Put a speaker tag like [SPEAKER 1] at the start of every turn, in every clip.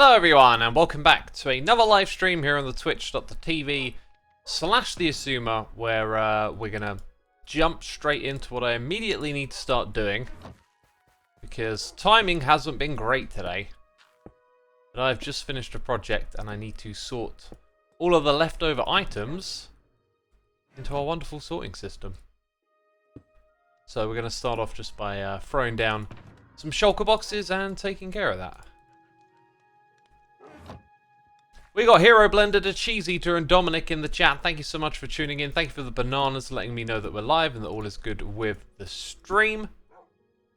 [SPEAKER 1] Hello everyone and welcome back to another live stream here on the twitch.tv/the Xisuma, where we're gonna jump straight into what I immediately need to start doing because timing hasn't been great today. But I've just finished a project and I need to sort all of the leftover items into our wonderful sorting system. So we're gonna start off just by throwing down some shulker boxes and taking care of that. We got Hero Blender, the Cheese Eater, and Dominic in the chat. Thank you so much for tuning in. Thank you for the bananas, letting me know that we're live and that all is good with the stream.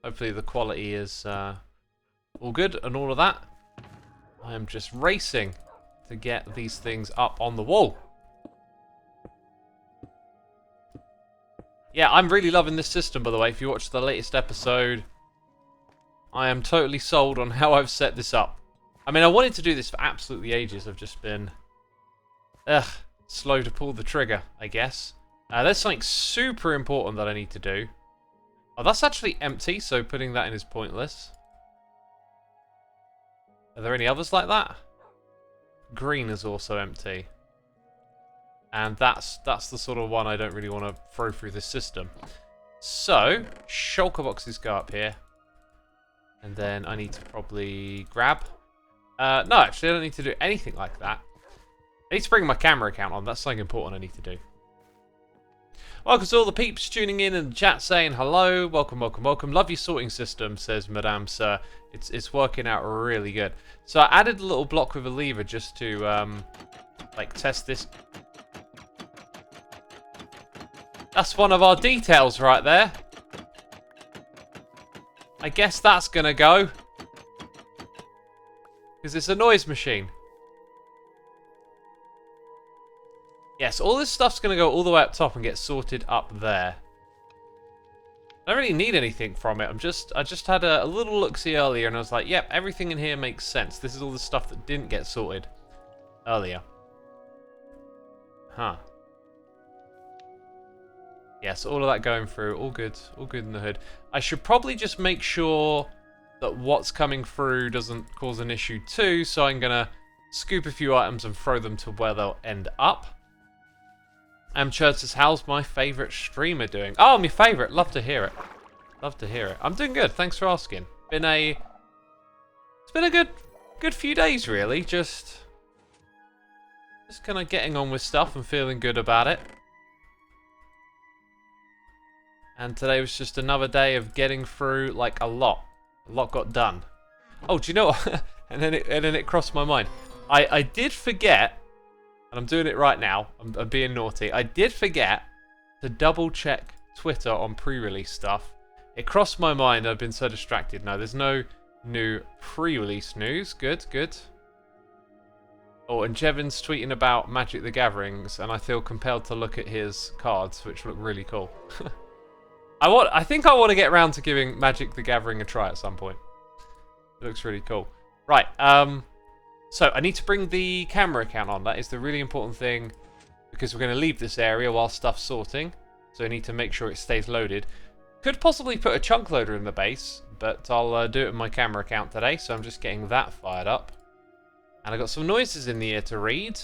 [SPEAKER 1] Hopefully the quality is all good and all of that. I am just racing to get these things up on the wall. Yeah, I'm really loving this system, by the way. If you watched the latest episode, I am totally sold on how I've set this up. I mean, I wanted to do this for absolutely ages. I've just been slow to pull the trigger, I guess. There's something super important that I need to do. Oh, that's actually empty, so putting that in is pointless. Are there any others like that? Green is also empty. And that's the sort of one I don't really want to throw through this system. So, shulker boxes go up here. And then I need to probably grab... no, actually, I don't need to do anything like that. I need to bring my camera account on. That's something important I need to do. Welcome to all the peeps tuning in the chat saying hello. Welcome, welcome, welcome. Love your sorting system, says Madame Sir. It's working out really good. So I added a little block with a lever just to, like, test this. That's one of our details right there. I guess that's gonna go. Because it's a noise machine. Yes, all this stuff's going to go all the way up top and get sorted up there. I don't really need anything from it. I just had a little look-see earlier and I was like, yep, everything in here makes sense. This is all the stuff that didn't get sorted earlier. Huh. Yes, all of that going through. All good in the hood. I should probably just make sure that what's coming through doesn't cause an issue too, so I'm gonna scoop a few items and throw them to where they'll end up. Church says, how's my favourite streamer doing? Oh, my favourite. Love to hear it. Love to hear it. I'm doing good. Thanks for asking. It's been a good few days, really. Just kind of getting on with stuff and feeling good about it. And today was just another day of getting through like a lot. A lot got done. Oh, do you know what? and then it crossed my mind. I did forget, and I'm doing it right now. I'm being naughty. I did forget to double check Twitter on pre-release stuff. It crossed my mind. I've been so distracted. No, there's no new pre-release news. Good, good. Oh, and Jevin's tweeting about Magic the Gatherings, and I feel compelled to look at his cards, which look really cool. I think I want to get around to giving Magic the Gathering a try at some point. It looks really cool. Right, so I need to bring the camera account on. That is the really important thing because we're going to leave this area while stuff's sorting. So I need to make sure it stays loaded. Could possibly put a chunk loader in the base, but I'll do it with my camera account today. So I'm just getting that fired up. And I got some noises in the ear to read.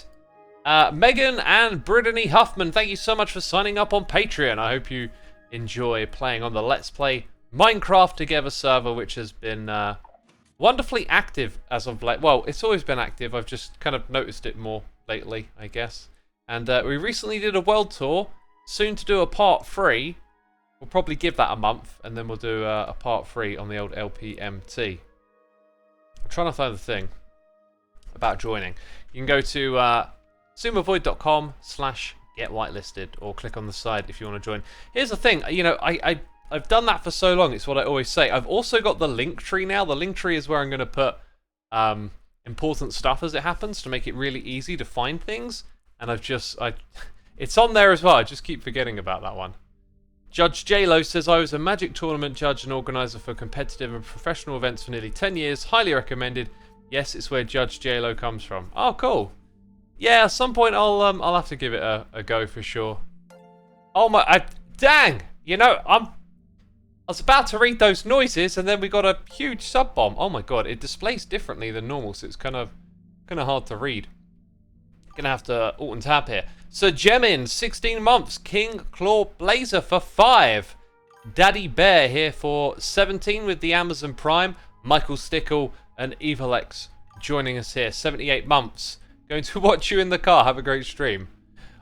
[SPEAKER 1] Megan and Brittany Huffman, thank you so much for signing up on Patreon. I hope you enjoy playing on the Let's Play Minecraft Together server, which has been wonderfully active as of late. Well, it's always been active. I've just kind of noticed it more lately, I guess. And we recently did a world tour. Soon to do a part 3. We'll probably give that a month, and then we'll do a part 3 on the old LPMT. I'm trying to find the thing about joining. You can go to xisumavoid.com/get whitelisted, or click on the side if you want to join. Here's the thing, you know, I've done that for so long, it's what I always say. I've also got the link tree now. The link tree is where I'm going to put important stuff as it happens to make it really easy to find things. And it's on there as well. I just keep forgetting about that one. Judge JLo says, I was a Magic tournament judge and organizer for competitive and professional events for nearly 10 years. Highly recommended. Yes, it's where Judge JLo comes from. Oh, cool. Yeah, at some point I'll have to give it a go for sure. Oh my, dang! You know, I was about to read those noises, and then we got a huge sub bomb. Oh my god, it displays differently than normal, so it's kind of hard to read. Gonna have to alt and tab here. Sir Gemin, 16 months. King Claw Blazer for 5. Daddy Bear here for 17 with the Amazon Prime. Michael Stickle and Evil-X joining us here. 78 months. Going to watch you in the car. Have a great stream.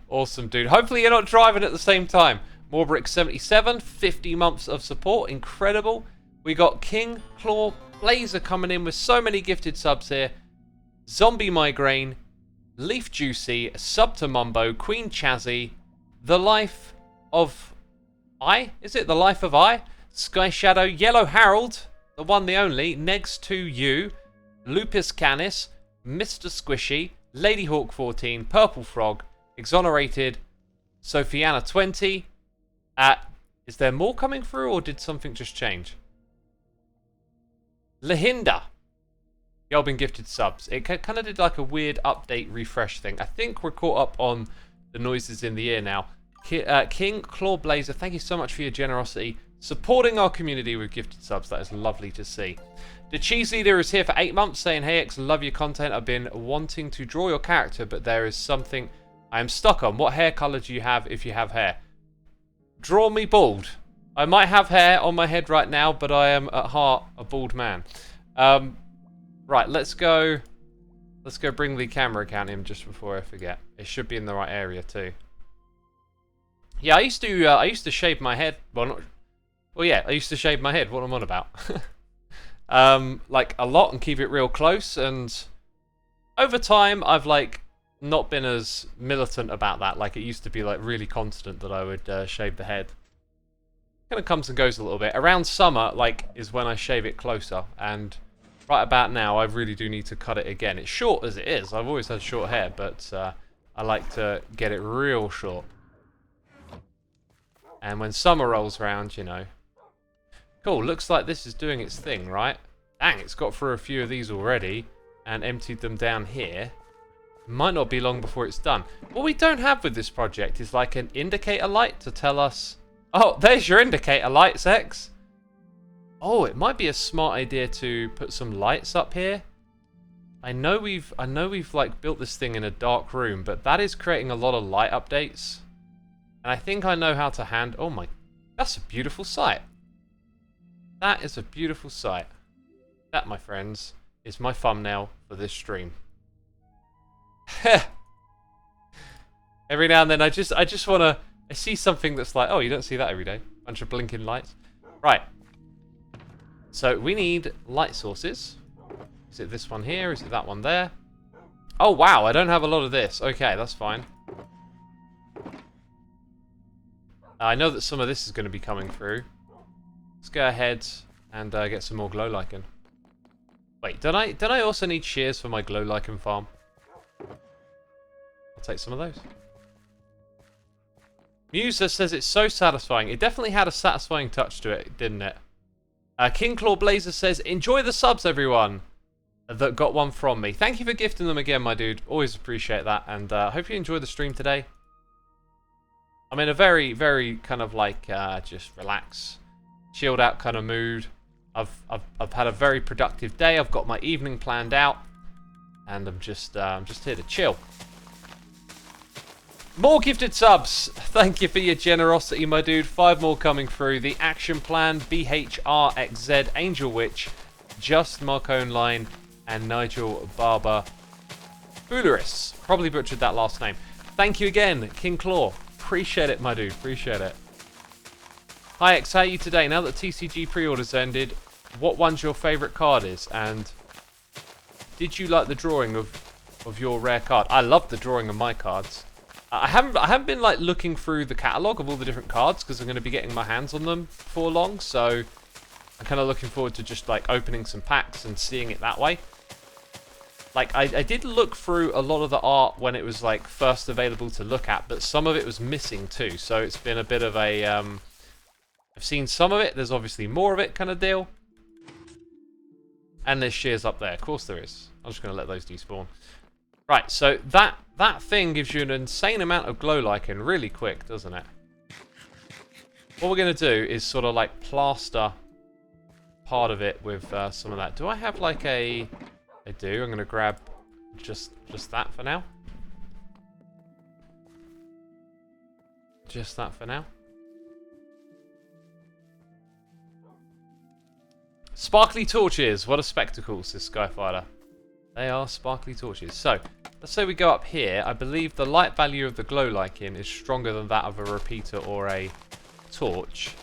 [SPEAKER 1] Awesome, dude. Hopefully you're not driving at the same time. Morbrick 77, 50 months of support. Incredible. We got King Claw Blazer coming in with so many gifted subs here. Zombie Migraine, Leaf Juicy, Sub to Mumbo, Queen Chazzy, The Life of I? Is it The Life of I? Sky Shadow, Yellow Harold, the one, the only, Negs to You, Lupus Canis, Mr. Squishy, Lady Hawk 14, Purple Frog, Exonerated, Sophiana 20. Is there more coming through, or did something just change? Lahinda. Y'all been gifted subs. It kind of did like a weird update refresh thing. I think we're caught up on the noises in the ear now. King Claw Blazer, thank you so much for your generosity. Supporting our community with gifted subs. That is lovely to see. The Cheese Leader is here for 8 months saying, hey X, love your content. I've been wanting to draw your character, but there is something I am stuck on. What hair color do you have if you have hair? Draw me bald. I might have hair on my head right now, but I am at heart a bald man. Right, let's go bring the camera account in just before I forget. It should be in the right area too. Yeah, I used to shave my head. Well, yeah, I used to shave my head. What am I on about? Like a lot and keep it real close. And over time, I've like not been as militant about that. Like it used to be like really constant that I would shave the head. Kind of comes and goes a little bit. Around summer, like, is when I shave it closer. And right about now, I really do need to cut it again. It's short as it is. I've always had short hair, but I like to get it real short. And when summer rolls around, you know. Cool, looks like this is doing its thing, right? Dang, it's got through a few of these already and emptied them down here. Might not be long before it's done. What we don't have with this project is like an indicator light to tell us... Oh, there's your indicator lights, X. Oh, it might be a smart idea to put some lights up here. I know we've like built this thing in a dark room, but that is creating a lot of light updates. And I think I know how to oh my, that's a beautiful sight. That is a beautiful sight. That, my friends, is my thumbnail for this stream. Every now and then I just want to, I see something that's like, oh, you don't see that every day. Bunch of blinking lights. Right. So we need light sources. Is it this one here? Is it that one there? Oh, wow, I don't have a lot of this. Okay, that's fine. I know that some of this is going to be coming through. Let's go ahead and get some more glow lichen. Wait, don't I also need shears for my glow lichen farm? I'll take some of those. Musa says it's so satisfying. It definitely had a satisfying touch to it, didn't it? King Claw Blazer says, enjoy the subs, everyone. That got one from me. Thank you for gifting them again, my dude. Always appreciate that. And hope you enjoyed the stream today. I'm in a very, very kind of like just relax, chilled out kind of mood. I've had a very productive day. I've got my evening planned out, and I'm just here to chill. More gifted subs. Thank you for your generosity, my dude. 5 more coming through. The Action Plan, BHRXZ, Angel Witch, Just Marcone Line, and Nigel Barber. Fooleris. Probably butchered that last name. Thank you again, King Claw. Appreciate it, my dude. Appreciate it. Hi, X. How are you today? Now that TCG pre-orders ended, what one's your favourite card is? And did you like the drawing of your rare card? I love the drawing of my cards. I haven't been like looking through the catalogue of all the different cards because I'm going to be getting my hands on them before long. So I'm kind of looking forward to just like opening some packs and seeing it that way. Like, I did look through a lot of the art when it was, like, first available to look at, but some of it was missing, too. So it's been a bit of a, I've seen some of it. There's obviously more of it kind of deal. And there's shears up there. Of course there is. I'm just going to let those despawn. Right, so that thing gives you an insane amount of glow lichen really quick, doesn't it? what we're going to do is sort of like plaster part of it with some of that. Do I have like a... I do. I'm going to grab just that for now. Just that for now. Sparkly torches. What a spectacle, says Skyfighter. They are sparkly torches. So, let's say we go up here. I believe the light value of the glow lichen is stronger than that of a repeater or a torch.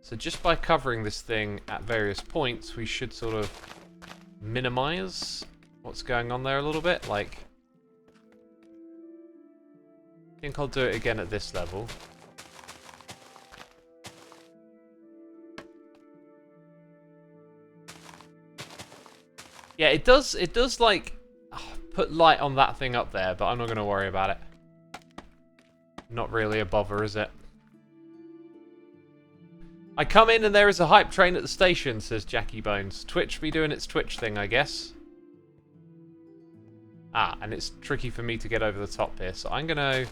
[SPEAKER 1] So just by covering this thing at various points, we should sort of minimize what's going on there a little bit. Like, I think I'll do it again at this level. Yeah, it does like put light on that thing up there, but I'm not going to worry about it. Not really a bother, is it? I come in and there is a hype train at the station, says Jackie Bones. Twitch be doing its Twitch thing, I guess. Ah, and it's tricky for me to get over the top here, so I'm going to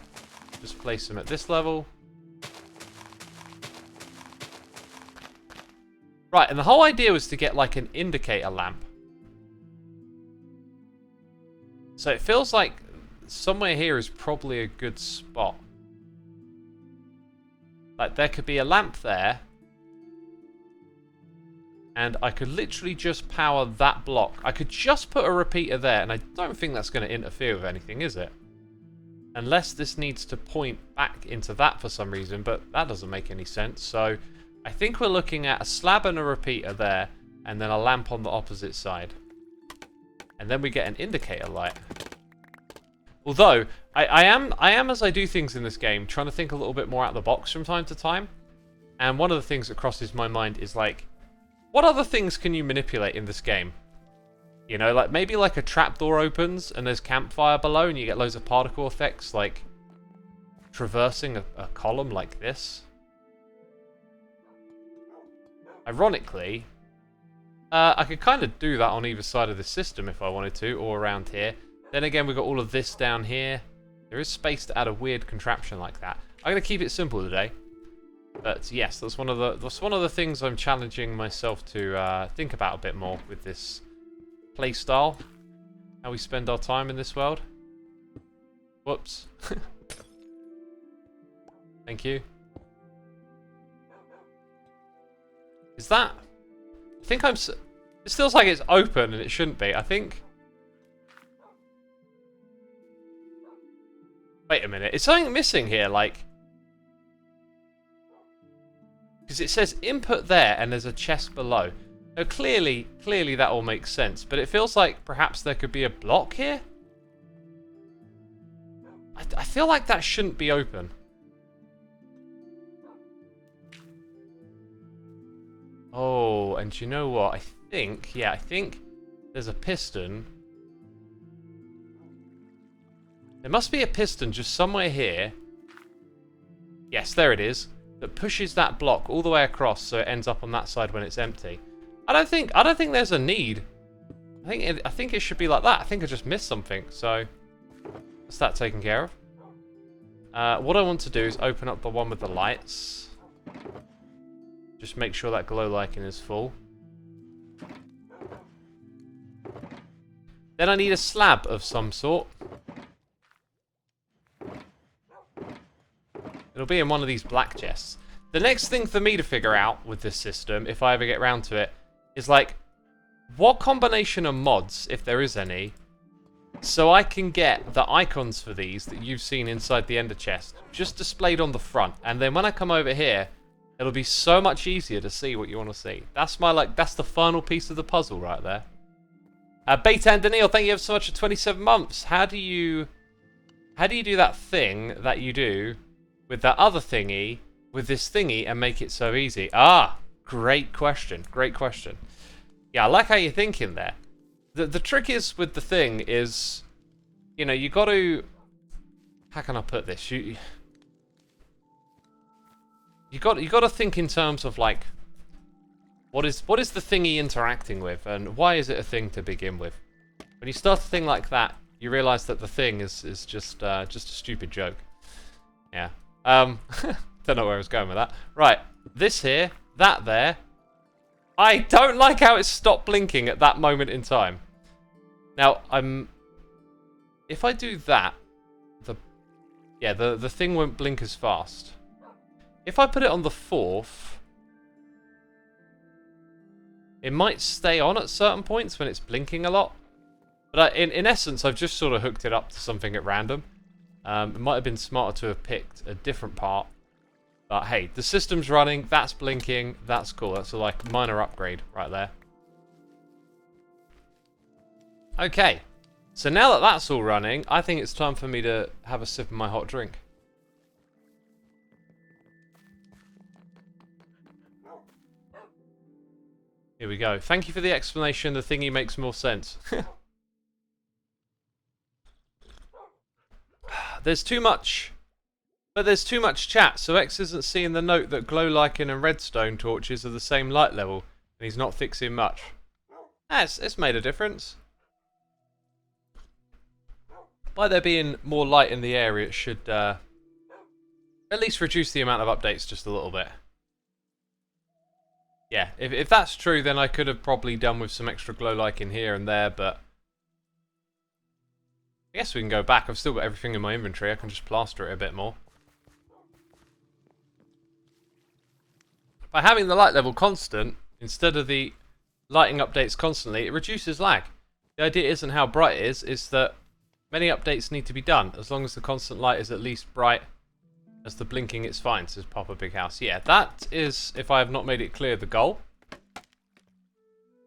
[SPEAKER 1] just place them at this level. Right, and the whole idea was to get like an indicator lamp. So it feels like somewhere here is probably a good spot. Like there could be a lamp there. And I could literally just power that block. I could just put a repeater there, and I don't think that's going to interfere with anything, is it? Unless this needs to point back into that for some reason, but that doesn't make any sense. So I think we're looking at a slab and a repeater there, and then a lamp on the opposite side. And then we get an indicator light. Although, I am, as I do things in this game, trying to think a little bit more out of the box from time to time. And one of the things that crosses my mind is like, what other things can you manipulate in this game? You know, like maybe like a trapdoor opens and there's campfire below and you get loads of particle effects, like traversing a column like this. Ironically, I could kind of do that on either side of the system if I wanted to, or around here. Then again, we've got all of this down here. There is space to add a weird contraption like that. I'm going to keep it simple today. But yes, that's one of the things I'm challenging myself to think about a bit more with this playstyle. How we spend our time in this world. Whoops. Thank you. Is that... I think I'm... It feels like it's open and it shouldn't be. I think... Wait a minute. Is something missing here? Like... Because it says input there and there's a chest below. Now clearly that all makes sense. But it feels like perhaps there could be a block here? I feel like that shouldn't be open. Oh, and you know what? I think there's a piston. There must be a piston just somewhere here. Yes, there it is. That pushes that block all the way across so it ends up on that side when it's empty. I don't think there's a need. I think it should be like that. I think I just missed something. So that's that taken care of. What I want to do is open up the one with the lights. Just make sure that glow lichen is full. Then I need a slab of some sort. It'll be in one of these black chests. The next thing for me to figure out with this system, if I ever get around to it, is like, what combination of mods, if there is any, so I can get the icons for these that you've seen inside the ender chest, just displayed on the front. And then when I come over here, it'll be so much easier to see what you want to see. That's my, that's the final piece of the puzzle right there. Beta and Daniil, thank you ever so much for 27 months. How do you do that thing that you do with that other thingy, with this thingy, and make it so easy? Ah, great question. Great question. Yeah, I like how you're thinking there. The trick is with the thing is, you know, you got to... How can I put this? You got to think in terms of like, what is the thingy interacting with, and why is it a thing to begin with? When you start to think like that, you realise that the thing is just a stupid joke. Yeah. Don't know where I was going with that. Right, this here, that there. I don't like how it stopped blinking at that moment in time. Now, if I do that, the thing won't blink as fast. If I put it on the 4th, it might stay on at certain points when it's blinking a lot. But in essence, I've just sort of hooked it up to something at random. It might have been smarter to have picked a different part. But hey, the system's running, that's blinking, that's cool. That's a like minor upgrade right there. Okay, so now that that's all running, I think it's time for me to have a sip of my hot drink. Here we go. Thank you for the explanation. The thingy makes more sense. There's too much. But there's too much chat, so X isn't seeing the note that glow lichen and redstone torches are the same light level, and he's not fixing much. It's made a difference. By there being more light in the area, it should at least reduce the amount of updates just a little bit. Yeah, if that's true, then I could have probably done with some extra glow lichen here and there, but I guess we can go back. I've still got everything in my inventory. I can just plaster it a bit more. By having the light level constant, instead of the lighting updates constantly, it reduces lag. The idea isn't how bright it is that many updates need to be done. As long as the constant light is at least bright as the blinking, it's fine, says Papa Big House. Yeah, that is, if I have not made it clear, the goal.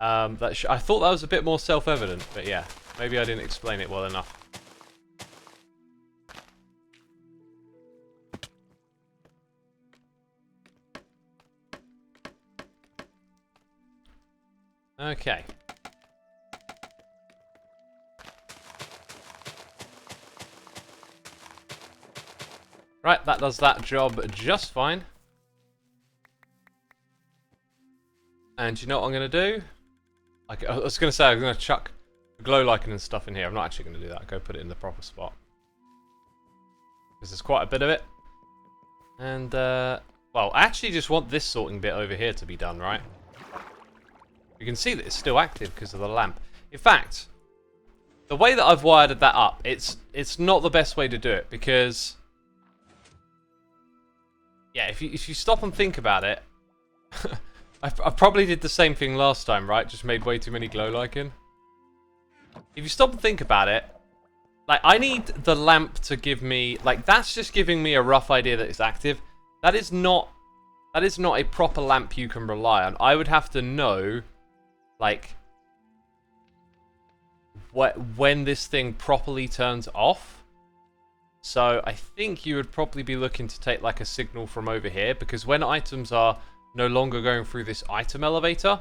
[SPEAKER 1] I thought that was a bit more self-evident, but yeah, maybe I didn't explain it well enough. Okay. Right, that does that job just fine. And you know what I'm going to do? I was going to say I'm going to chuck glow lichen and stuff in here. I'm not actually going to do that. I'll go put it in the proper spot. Because there's quite a bit of it. And, well, I actually just want this sorting bit over here to be done, right? You can see that it's still active because of the lamp. In fact, the way that I've wired that up, it's not the best way to do it because, yeah, if you stop and think about it, I probably did the same thing last time, right? Just made way too many glow lichen. If you stop and think about it, like I need the lamp to give me, like that's just giving me a rough idea that it's active. That is not a proper lamp you can rely on. I would have to know, like, when this thing properly turns off. So I think you would probably be looking to take like a signal from over here, because when items are no longer going through this item elevator,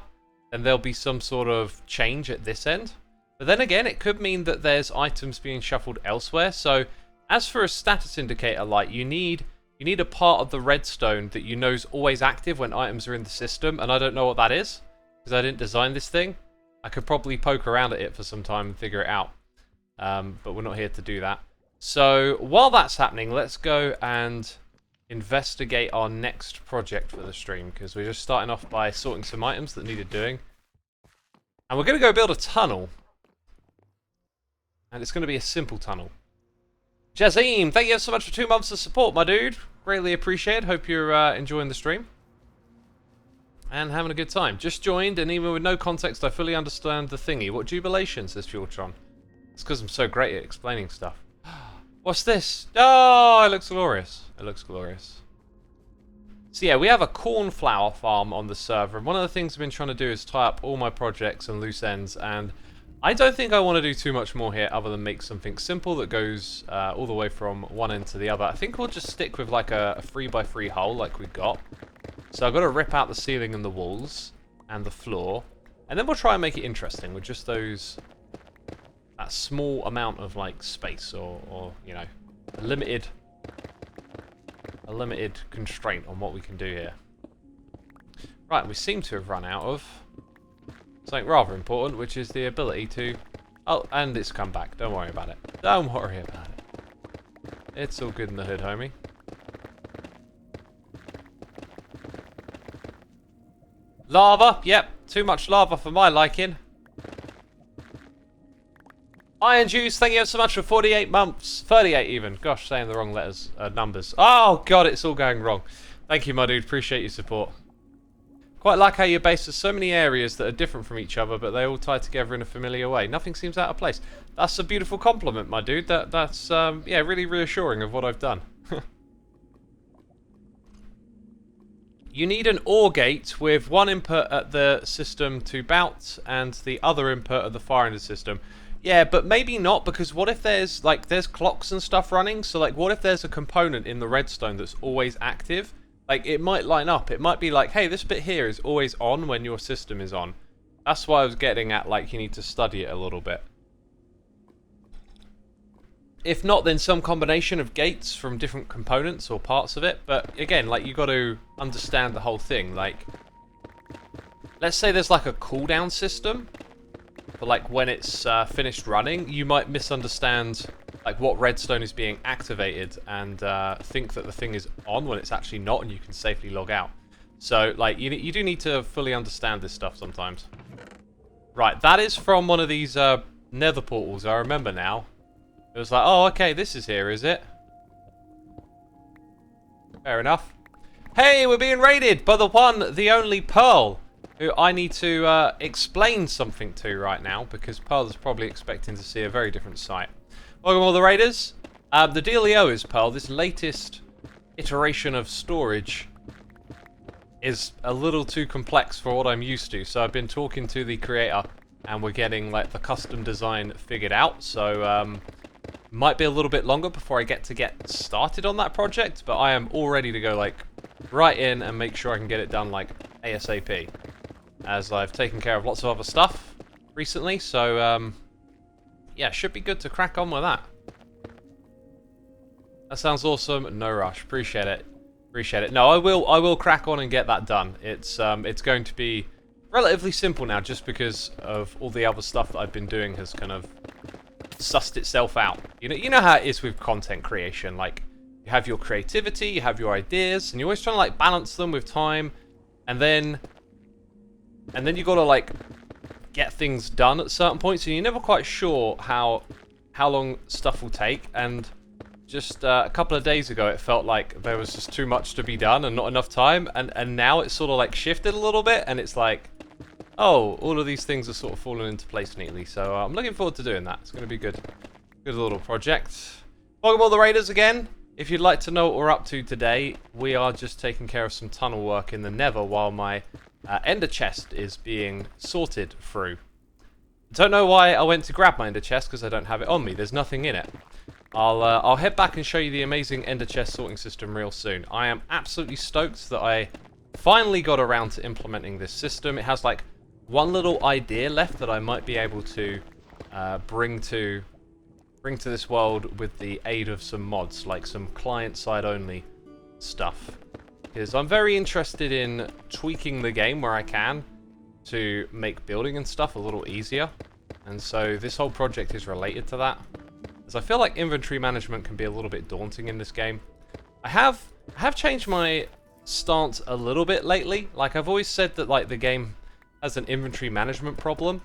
[SPEAKER 1] then there'll be some sort of change at this end. But then again, it could mean that there's items being shuffled elsewhere. So as for a status indicator light, you need a part of the redstone that you know is always active when items are in the system, and I don't know what that is because I didn't design this thing. I could probably poke around at it for some time and figure it out, but we're not here to do that. So while that's happening, let's go and investigate our next project for the stream, because we're just starting off by sorting some items that needed doing. And we're going to go build a tunnel. And it's going to be a simple tunnel. Jazim, thank you so much for 2 months of support, my dude. Greatly appreciated. Hope you're enjoying the stream. And having a good time. Just joined, and even with no context, I fully understand the thingy. What jubilation, says Fueltron. It's because I'm so great at explaining stuff. What's this? Oh, it looks glorious. It looks glorious. So yeah, we have a cornflower farm on the server. And one of the things I've been trying to do is tie up all my projects and loose ends. And I don't think I want to do too much more here other than make something simple that goes all the way from one end to the other. I think we'll just stick with like a 3x3 hole like we've got. So I've got to rip out the ceiling and the walls and the floor. And then we'll try and make it interesting with just that small amount of like space or you know, a limited constraint on what we can do here. Right, we seem to have run out of something rather important, which is the ability to... Oh, and it's come back. Don't worry about it. Don't worry about it. It's all good in the hood, homie. Lava, yep. Too much lava for my liking. Iron Juice, thank you so much for 48 months. 38 even. Gosh, saying the wrong letters, numbers. Oh, God, it's all going wrong. Thank you, my dude. Appreciate your support. Quite like how your base has so many areas that are different from each other, but they all tie together in a familiar way. Nothing seems out of place. That's a beautiful compliment, my dude. That's yeah, really reassuring of what I've done. You need an OR gate with one input at the system to bounce and the other input at the far end of the system. Yeah, but maybe not, because what if there's clocks and stuff running? So like, what if there's a component in the redstone that's always active? Like, it might line up. It might be like, hey, this bit here is always on when your system is on. That's why I was getting at, like, you need to study it a little bit. If not, then some combination of gates from different components or parts of it. But again, like, you got to understand the whole thing. Like, let's say there's like a cooldown system. But like when it's finished running, you might misunderstand like what redstone is being activated and think that the thing is on when it's actually not, and you can safely log out. So like you do need to fully understand this stuff sometimes. Right, that is from one of these nether portals. I remember now. It was like, oh, okay, this is here, is it? Fair enough. Hey, we're being raided by the one, the only Pearl, who I need to explain something to right now, because Pearl is probably expecting to see a very different sight. Welcome all the raiders. The dealio is, Pearl, this latest iteration of storage is a little too complex for what I'm used to. So I've been talking to the creator, and we're getting like the custom design figured out. So might be a little bit longer before I get started on that project, but I am all ready to go like right in and make sure I can get it done like ASAP. As I've taken care of lots of other stuff recently, so yeah, should be good to crack on with that. That sounds awesome. No rush. Appreciate it. Appreciate it. No, I will crack on and get that done. It's going to be relatively simple now, just because of all the other stuff that I've been doing has kind of sussed itself out. You know how it is with content creation. Like, you have your creativity, you have your ideas, and you're always trying to like balance them with time, and then you got to like get things done at certain points, and you're never quite sure how long stuff will take. And just a couple of days ago, it felt like there was just too much to be done and not enough time, and now it's sort of like shifted a little bit, and it's like, oh, all of these things are sort of falling into place neatly. So I'm looking forward to doing that. It's going to be good little project. Welcome all the raiders again. If you'd like to know what we're up to today, we are just taking care of some tunnel work in the nether while my ender chest is being sorted through. Don't know why I went to grab my ender chest, because I don't have it on me. There's nothing in it. I'll head back and show you the amazing ender chest sorting system real soon. I am absolutely stoked that I finally got around to implementing this system. It has like one little idea left that I might be able to bring to this world with the aid of some mods, like some client-side only stuff. Because I'm very interested in tweaking the game where I can to make building and stuff a little easier. And so this whole project is related to that. As I feel like inventory management can be a little bit daunting in this game. I have changed my stance a little bit lately. Like, I've always said that like the game has an inventory management problem.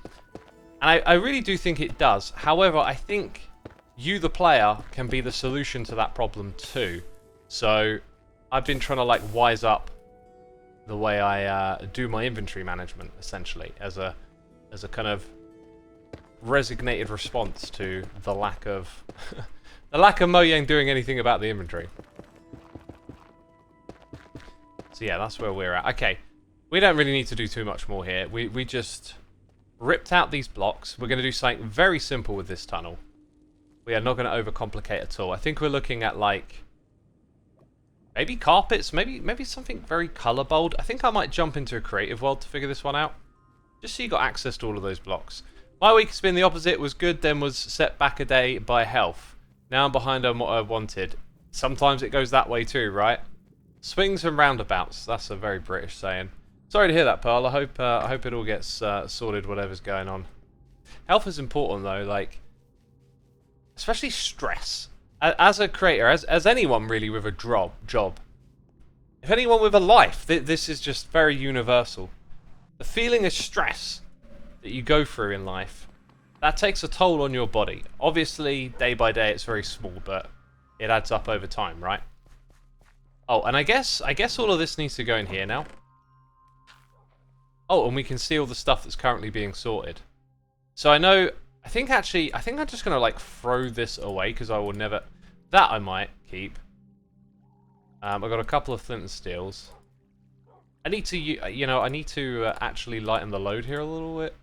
[SPEAKER 1] And I really do think it does. However, I think you, the player, can be the solution to that problem too. So I've been trying to like wise up the way I do my inventory management, essentially, as a kind of resignated response to the lack of Mojang doing anything about the inventory. So yeah, that's where we're at. Okay, we don't really need to do too much more here. We just ripped out these blocks. We're going to do something very simple with this tunnel. We are not going to overcomplicate at all. I think we're looking at like maybe carpets, maybe something very color bold. I think I might jump into a creative world to figure this one out, just so you got access to all of those blocks. My week has been the opposite. Was good, then was set back a day by health. Now I'm behind on what I wanted. Sometimes it goes that way too, right? Swings and roundabouts. That's a very British saying. Sorry to hear that, Pearl. I hope it all gets sorted, whatever's going on. Health is important though, like especially stress. As a creator, as anyone really with a job, if anyone with a life, this is just very universal. the feeling of stress that you go through in life, that takes a toll on your body. Obviously, day by day it's very small, but it adds up over time, right? Oh, and I guess all of this needs to go in here now. Oh, and we can see all the stuff that's currently being sorted. So I think I'm just going to like throw this away because I will never... That I might keep. I've got a couple of flint and steels. I need to, actually lighten the load here a little bit.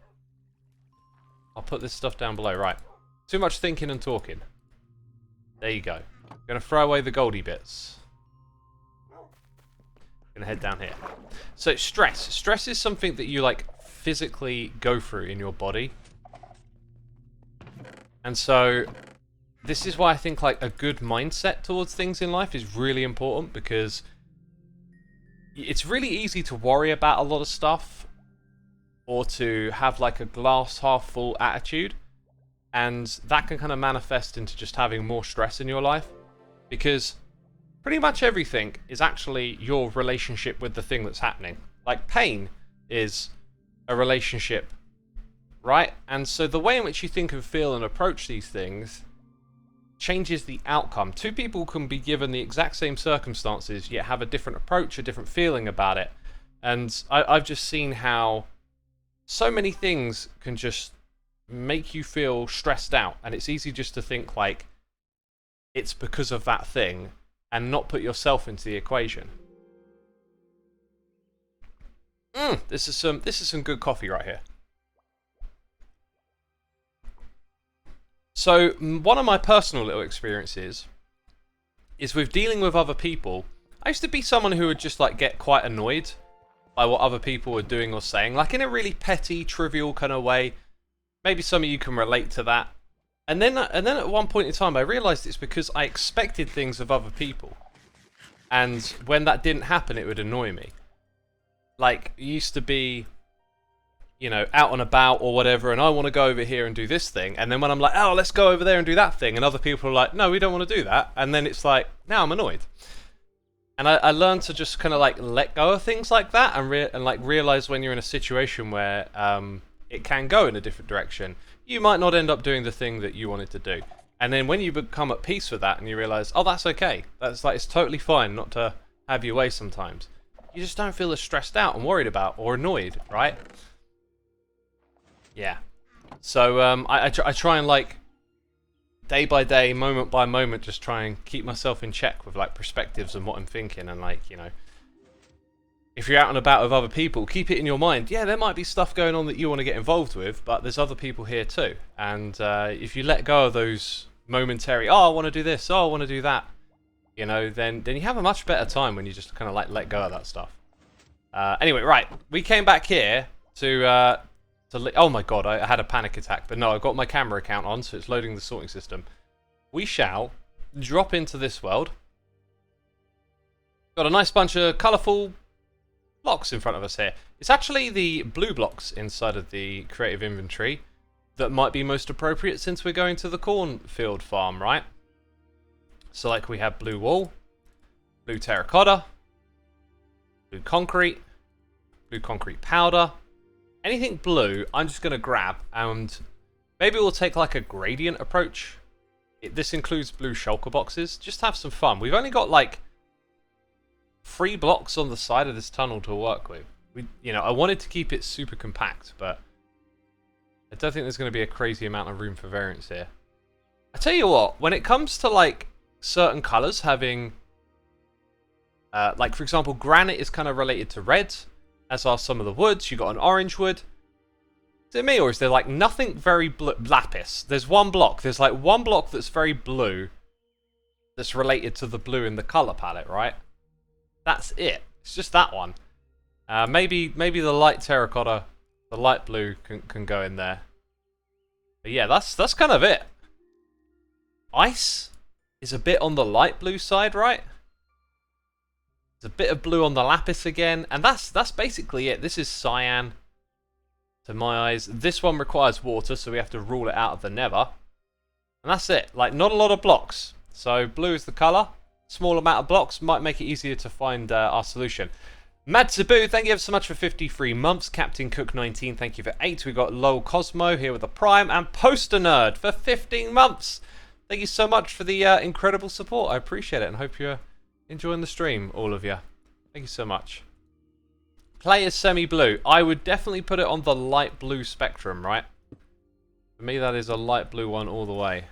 [SPEAKER 1] I'll put this stuff down below. Right. Too much thinking and talking. There you go. Gonna throw away the goldy bits. Gonna head down here. So stress. Stress is something that you like physically go through in your body. And so this is why I think like a good mindset towards things in life is really important, because it's really easy to worry about a lot of stuff or to have like a glass half full attitude, and that can kind of manifest into just having more stress in your life, because pretty much everything is actually your relationship with the thing that's happening. Like pain is a relationship, right? And so the way in which you think and feel and approach these things changes the outcome. Two people can be given the exact same circumstances, yet have a different approach, a different feeling about it. And I've just seen how so many things can just make you feel stressed out, and it's easy just to think like it's because of that thing and not put yourself into the equation. This is some good coffee right here. So one of my personal little experiences is with dealing with other people. I used to be someone who would just like get quite annoyed by what other people were doing or saying, like in a really petty, trivial kind of way. Maybe some of you can relate to that. And then at one point in time, I realized it's because I expected things of other people, and when that didn't happen, it would annoy me. Like, it used to be, you know, out and about or whatever, and I want to go over here and do this thing, and then when I'm like, oh, let's go over there and do that thing, and other people are like, no, we don't want to do that, and then it's like, now I'm annoyed. And I learned to just kind of like let go of things like that, and like realize when you're in a situation where it can go in a different direction, you might not end up doing the thing that you wanted to do. And then when you become at peace with that and you realize, oh, that's okay, that's like, it's totally fine not to have your way sometimes, you just don't feel as stressed out and worried about or annoyed, right? Yeah. So I try and like day by day, moment by moment, just try and keep myself in check with like perspectives and what I'm thinking, and like, you know, if you're out and about with other people, keep it in your mind. Yeah, there might be stuff going on that you want to get involved with, but there's other people here too. And if you let go of those momentary, oh, I want to do this, oh, I want to do that, you know, then you have a much better time when you just kind of like let go of that stuff. Anyway, right, we came back here to oh my god, I had a panic attack, but no, I've got my camera account on, so it's loading the sorting system. We shall drop into this world. Got a nice bunch of colourful blocks in front of us here. It's actually the blue blocks inside of the creative inventory that might be most appropriate since we're going to the cornfield farm, right? So like we have blue wool, blue terracotta, blue concrete powder. Anything blue, I'm just going to grab, and maybe we'll take like a gradient approach. This includes blue shulker boxes. Just have some fun. We've only got like 3 blocks on the side of this tunnel to work with. You know, I wanted to keep it super compact, but I don't think there's going to be a crazy amount of room for variance here. I tell you what, when it comes to like certain colors having, like for example, granite is kind of related to red, as are some of the woods. You got an orange wood. Is it me, or is there like nothing very blue? Lapis. There's one block. There's like one block that's very blue, that's related to the blue in the color palette, right? That's it. It's just that one. Maybe the light terracotta, the light blue can go in there. But yeah, that's kind of it. Ice is a bit on the light blue side, right? There's a bit of blue on the lapis again, and that's basically it. This is cyan to my eyes. This one requires water, so we have to rule it out of the nether. And that's it. Like, not a lot of blocks. So blue is the color. Small amount of blocks might make it easier to find our solution. Matsubu, thank you ever so much for 53 months. Captain Cook 19, thank you for 8. We got Lowell Cosmo here with a Prime, and Poster Nerd for 15 months. Thank you so much for the incredible support. I appreciate it and hope you're enjoying the stream, all of you. Thank you so much. Play is semi-blue. I would definitely put it on the light blue spectrum, right? For me, that is a light blue one all the way.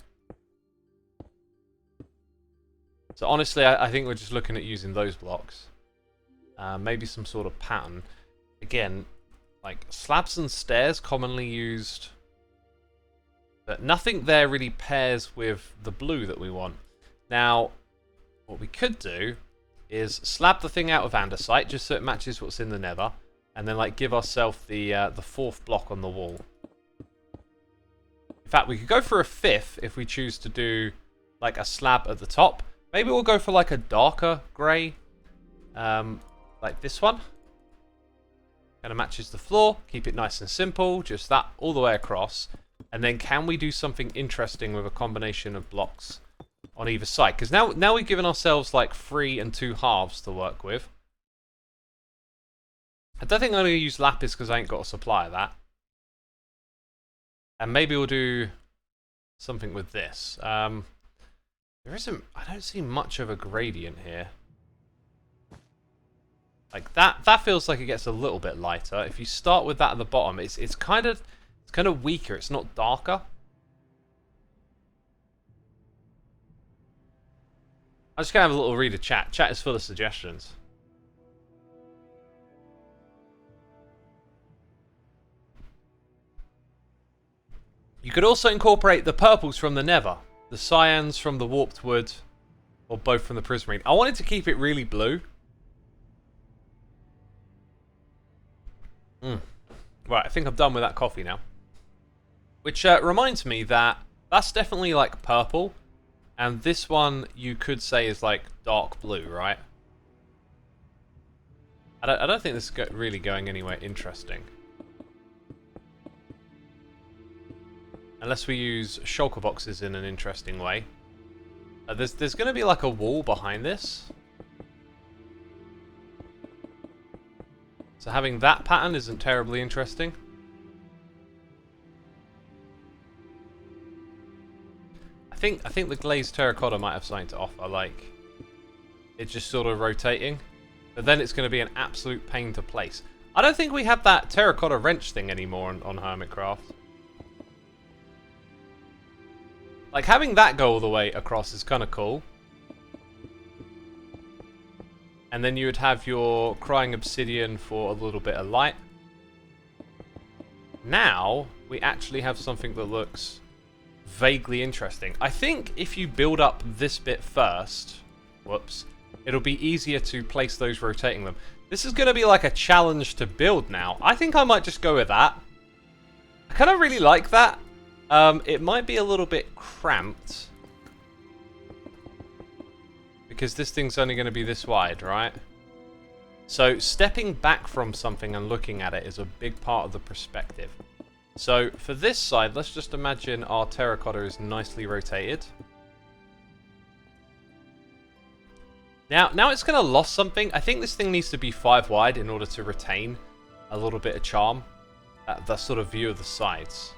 [SPEAKER 1] So honestly, I think we're just looking at using those blocks. Maybe some sort of pattern. Again, like slabs and stairs commonly used. But nothing there really pairs with the blue that we want. Now, what we could do is slab the thing out of andesite just so it matches what's in the nether, and then like give ourselves the fourth block on the wall. In fact, we could go for a fifth if we choose to do like a slab at the top. Maybe we'll go for like a darker grey, like this one. Kind of matches the floor. Keep it nice and simple, just that all the way across. And then can we do something interesting with a combination of blocks on either side? Because now we've given ourselves like 3 and 2 halves to work with. I don't think I'm going to use lapis because I ain't got a supply of that. And maybe we'll do something with this. There isn't, I don't see much of a gradient here. Like that feels like it gets a little bit lighter. If you start with that at the bottom, it's kind of weaker. It's not darker. I'm just gonna have a little read of chat. Chat is full of suggestions. You could also incorporate the purples from the nether, the cyans from the warped wood, or both from the prismarine. I wanted to keep it really blue. Right, I think I'm done with that coffee now. Which reminds me that that's definitely like purple. And this one you could say is like dark blue, right? I don't think this is really going anywhere interesting. Unless we use shulker boxes in an interesting way. There's going to be like a wall behind this. So having that pattern isn't terribly interesting. I think the glazed terracotta might have something to offer, like it's just sort of rotating, but then it's going to be an absolute pain to place. I don't think we have that terracotta wrench thing anymore on Hermitcraft. Like having that go all the way across is kind of cool. And then you would have your crying obsidian for a little bit of light. Now we actually have something that looks vaguely interesting. I think if you build up this bit first, whoops, it'll be easier to place those rotating them. This is going to be like a challenge to build now. I think I might just go with that. I kind of really like that. It might be a little bit cramped. Because this thing's only going to be this wide, right? So stepping back from something and looking at it is a big part of the perspective. So for this side, let's just imagine our terracotta is nicely rotated. Now it's going to lose something. I think this thing needs to be 5 wide in order to retain a little bit of charm. The sort of view of the sides.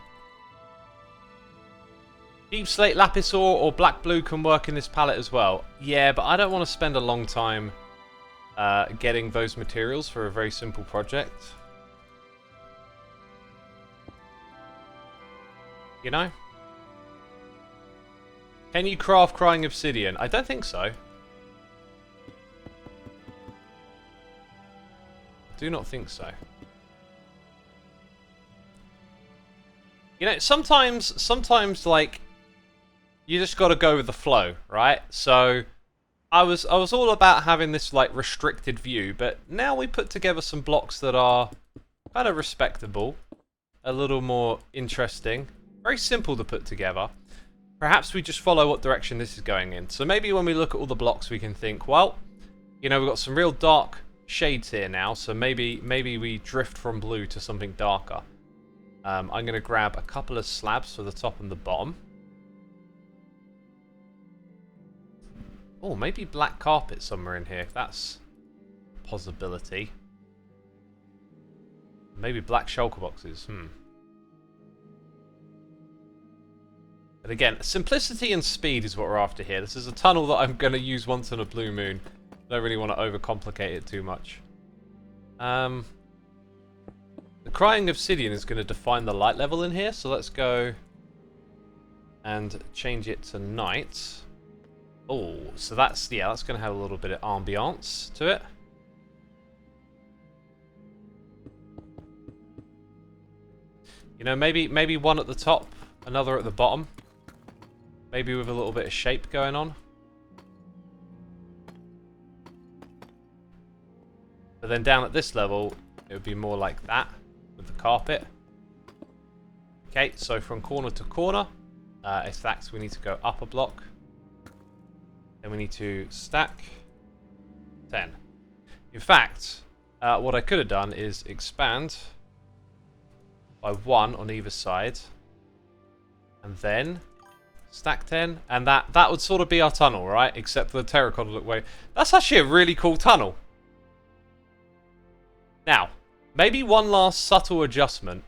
[SPEAKER 1] Deep slate, lapis ore, or black blue can work in this palette as well. Yeah, but I don't want to spend a long time getting those materials for a very simple project. You know? Can you craft crying obsidian? I don't think so. I do not think so. You know, sometimes like you just got to go with the flow, right? So I was all about having this like restricted view, but now we put together some blocks that are kind of respectable, a little more interesting, very simple to put together. Perhaps we just follow what direction this is going in. So maybe when we look at all the blocks, we can think, well, you know, we've got some real dark shades here now, so maybe we drift from blue to something darker. I'm going to grab a couple of slabs for the top and the bottom. Oh, maybe black carpet somewhere in here. That's a possibility. Maybe black shulker boxes. But again, simplicity and speed is what we're after here. This is a tunnel that I'm going to use once in a blue moon. Don't really want to overcomplicate it too much. The crying obsidian is going to define the light level in here, so let's go and change it to night. Oh, so that's going to have a little bit of ambiance to it. You know, maybe one at the top, another at the bottom. Maybe with a little bit of shape going on. But then down at this level, it would be more like that with the carpet. Okay, so from corner to corner, in fact, we need to go up a block. Then we need to stack 10. In fact, what I could have done is expand by 1 on either side, and then stack 10, and that would sort of be our tunnel, right? Except for the terracotta look way. That's actually a really cool tunnel. Now, maybe one last subtle adjustment.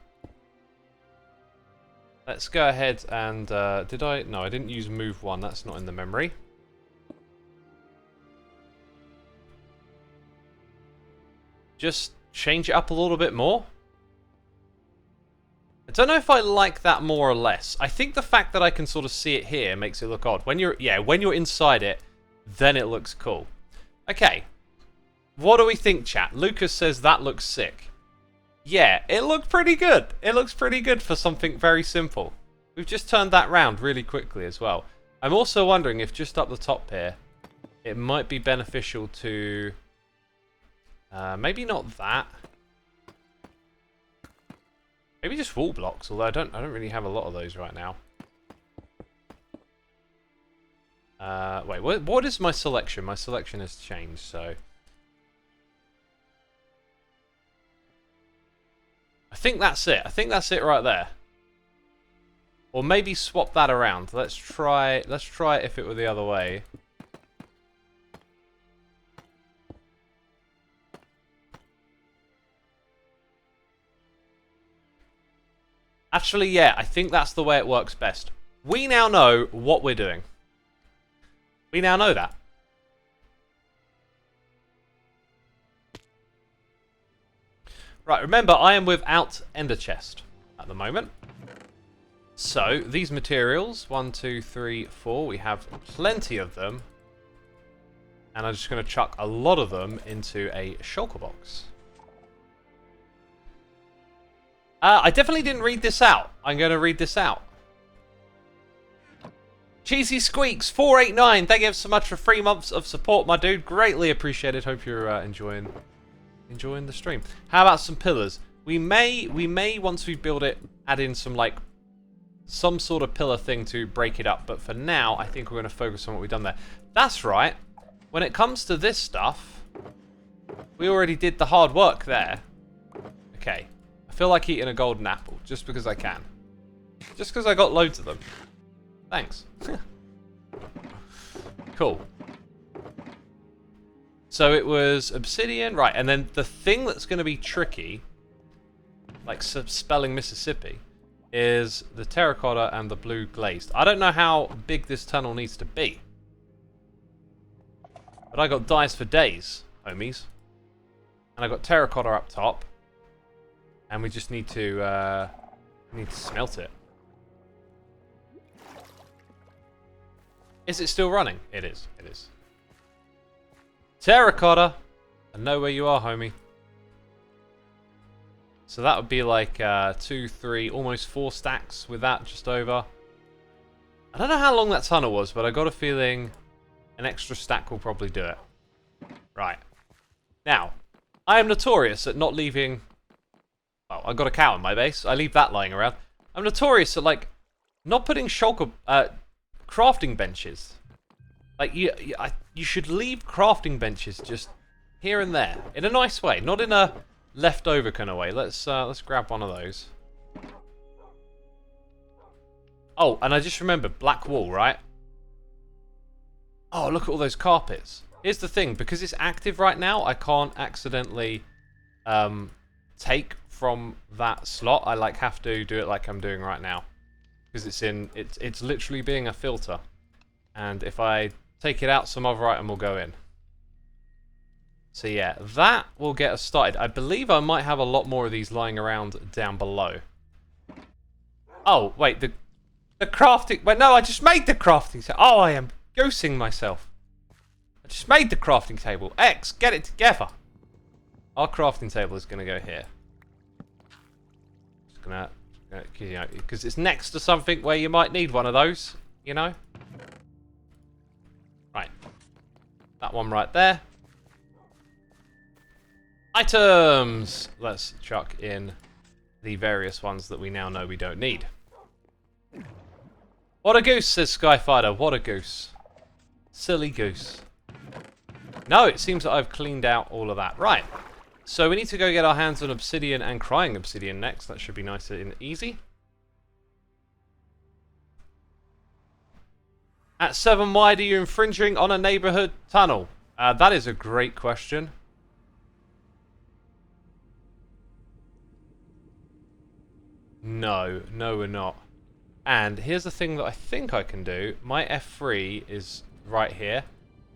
[SPEAKER 1] Let's go ahead and did I? No, I didn't use move 1. That's not in the memory. Just change it up a little bit more. I don't know if I like that more or less. I think the fact that I can sort of see it here makes it look odd. When you're inside it, then it looks cool. Okay. What do we think, chat? Lucas says that looks sick. Yeah, it looked pretty good. It looks pretty good for something very simple. We've just turned that round really quickly as well. I'm also wondering if just up the top here, it might be beneficial to maybe not that. Maybe just wall blocks, although I don't really have a lot of those right now. Wait, what is my selection? My selection has changed, so I think that's it. I think that's it right there. Or maybe swap that around. Let's try it if it were the other way. Actually, yeah, I think that's the way it works best. We now know what we're doing. We now know that. Right, remember, I am without ender chest at the moment. So, these materials, 1, 2, 3, 4, we have plenty of them. And I'm just going to chuck a lot of them into a shulker box. I definitely didn't read this out. I'm going to read this out. Cheesy Squeaks 489. Thank you so much for 3 months of support, my dude. Greatly appreciated. Hope you're enjoying the stream. How about some pillars? We may once we build it add in some sort of pillar thing to break it up. But for now, I think we're going to focus on what we've done there. That's right. When it comes to this stuff, we already did the hard work there. Okay. I feel like eating a golden apple, just because I can. Just because I got loads of them. Thanks. Cool. So it was obsidian, right, and then the thing that's going to be tricky, like spelling Mississippi, is the terracotta and the blue glazed. I don't know how big this tunnel needs to be. But I got dyes for days, homies. And I got terracotta up top. And we just need to smelt it. Is it still running? It is. It is. Terracotta! I know where you are, homie. So that would be like 2, 3, almost 4 stacks with that just over. I don't know how long that tunnel was, but I got a feeling an extra stack will probably do it. Right. Now, I am notorious at not leaving... Oh, I got a cow in my base. I leave that lying around. I'm notorious at, not putting shulker... crafting benches. You should leave crafting benches just here and there. In a nice way. Not in a leftover kind of way. Let's grab one of those. Oh, and I just remembered, black wool, right? Oh, look at all those carpets. Here's the thing, because it's active right now, I can't accidentally take from that slot, I like have to do it like I'm doing right now, because it's literally being a filter, and if I take it out, some other item will go in. So yeah, that will get us started. I believe I might have a lot more of these lying around down below. Oh wait, the crafting. Wait, no, I just made the crafting table. Oh, I am goosing myself. I just made the crafting table. X, get it together. Our crafting table is going to go here. Just gonna, you know, because it's next to something where you might need one of those, you know. Right, that one right there. Items. Let's chuck in the various ones that we now know we don't need. What a goose, says Skyfighter. What a goose. Silly goose. No, it seems that I've cleaned out all of that. Right. So we need to go get our hands on obsidian and crying obsidian next. That should be nice and easy. At 7 wide, are you infringing on a neighborhood tunnel? That is a great question. No, we're not. And here's the thing that I think I can do. My F3 is right here.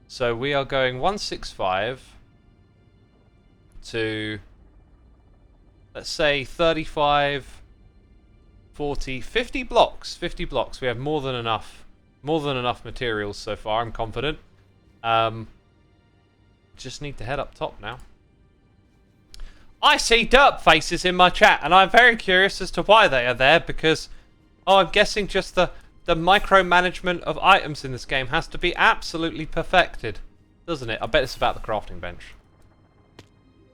[SPEAKER 1] So we are going 165 to, let's say 35, 40, 50 blocks. 50 blocks. We have more than enough materials so far, I'm confident. Just need to head up top now. I see dirt faces in my chat, and I'm very curious as to why they are there, because, oh, I'm guessing just the micromanagement of items in this game has to be absolutely perfected, doesn't it? I bet it's about the crafting bench.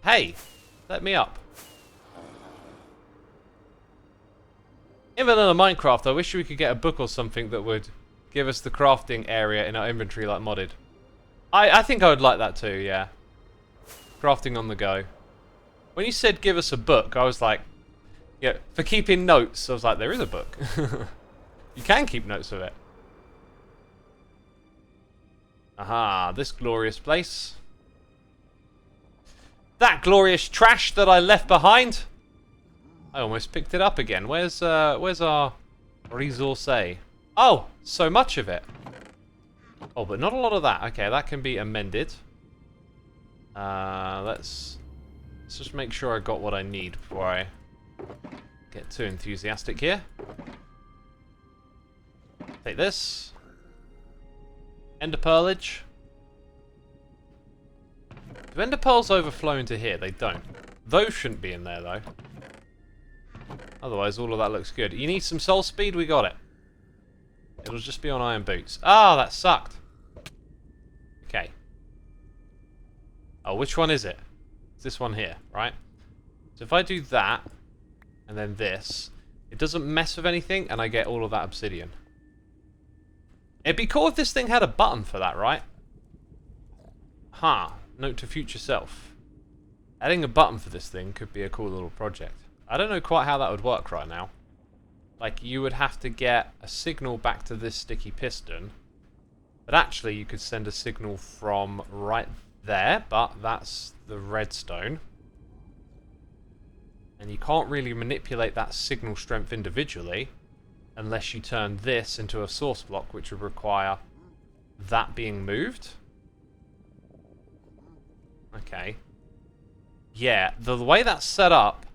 [SPEAKER 1] Hey, let me up. In vanilla Minecraft, I wish we could get a book or something that would give us the crafting area in our inventory like modded. I think I would like that too, yeah. Crafting on the go. When you said give us a book, I was like, yeah, for keeping notes, I was like, there is a book. You can keep notes of it. Aha, this glorious place. That glorious trash that I left behind. I almost picked it up again. Where's our resource? Oh, so much of it. Oh, but not a lot of that. Okay, that can be amended. Let's just make sure I got what I need before I get too enthusiastic here. Take this. Ender pearlage. Do ender pearls overflow into here? They don't. Those shouldn't be in there though. Otherwise, all of that looks good. You need some soul speed? We got it. It'll just be on iron boots. Ah, that sucked. Okay. Oh, which one is it? It's this one here, right? So if I do that, and then this, it doesn't mess with anything, and I get all of that obsidian. It'd be cool if this thing had a button for that, right? Huh. Note to future self. Adding a button for this thing could be a cool little project. I don't know quite how that would work right now. Like, you would have to get a signal back to this sticky piston. But actually, you could send a signal from right there, but that's the redstone. And you can't really manipulate that signal strength individually unless you turn this into a source block, which would require that being moved. Okay. Yeah, the way that's set up,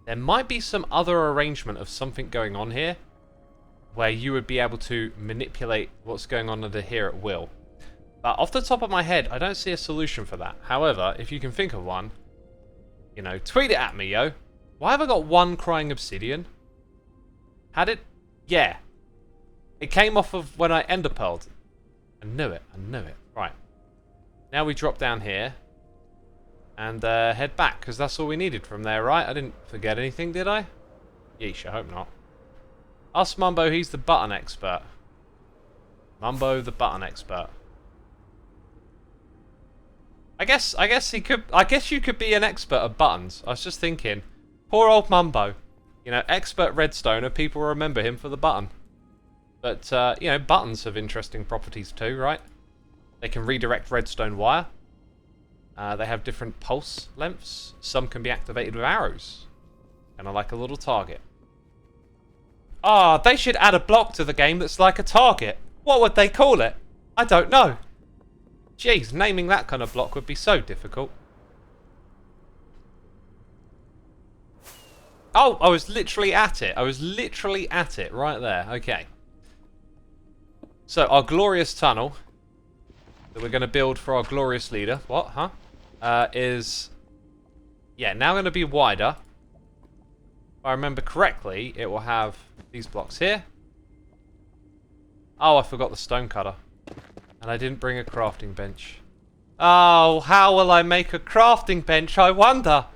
[SPEAKER 1] there might be some other arrangement of something going on here where you would be able to manipulate what's going on under here at will. But off the top of my head, I don't see a solution for that. However, if you can think of one, you know, tweet it at me, yo. Why have I got one crying obsidian? Had it? Yeah. It came off of when I ender pearled. I knew it. I knew it. Right. Now we drop down here and head back, because that's all we needed from there, right? I didn't forget anything, did I? Yeesh, I hope not. Ask Mumbo, he's the button expert. Mumbo, the button expert. I guess he could. I guess you could be an expert at buttons. I was just thinking, poor old Mumbo. You know, expert redstoner. People remember him for the button. But you know, buttons have interesting properties too, right? They can redirect redstone wire. They have different pulse lengths. Some can be activated with arrows. Kind of like a little target. Ah, they should add a block to the game that's like a target. What would they call it? I don't know. Jeez, naming that kind of block would be so difficult. Oh, I was literally at it. I was literally at it right there. Okay. So, our glorious tunnel that we're going to build for our glorious leader. What? Huh? Is... Yeah, now going to be wider. If I remember correctly, it will have these blocks here. Oh, I forgot the stone cutter. And I didn't bring a crafting bench. Oh, how will I make a crafting bench, I wonder?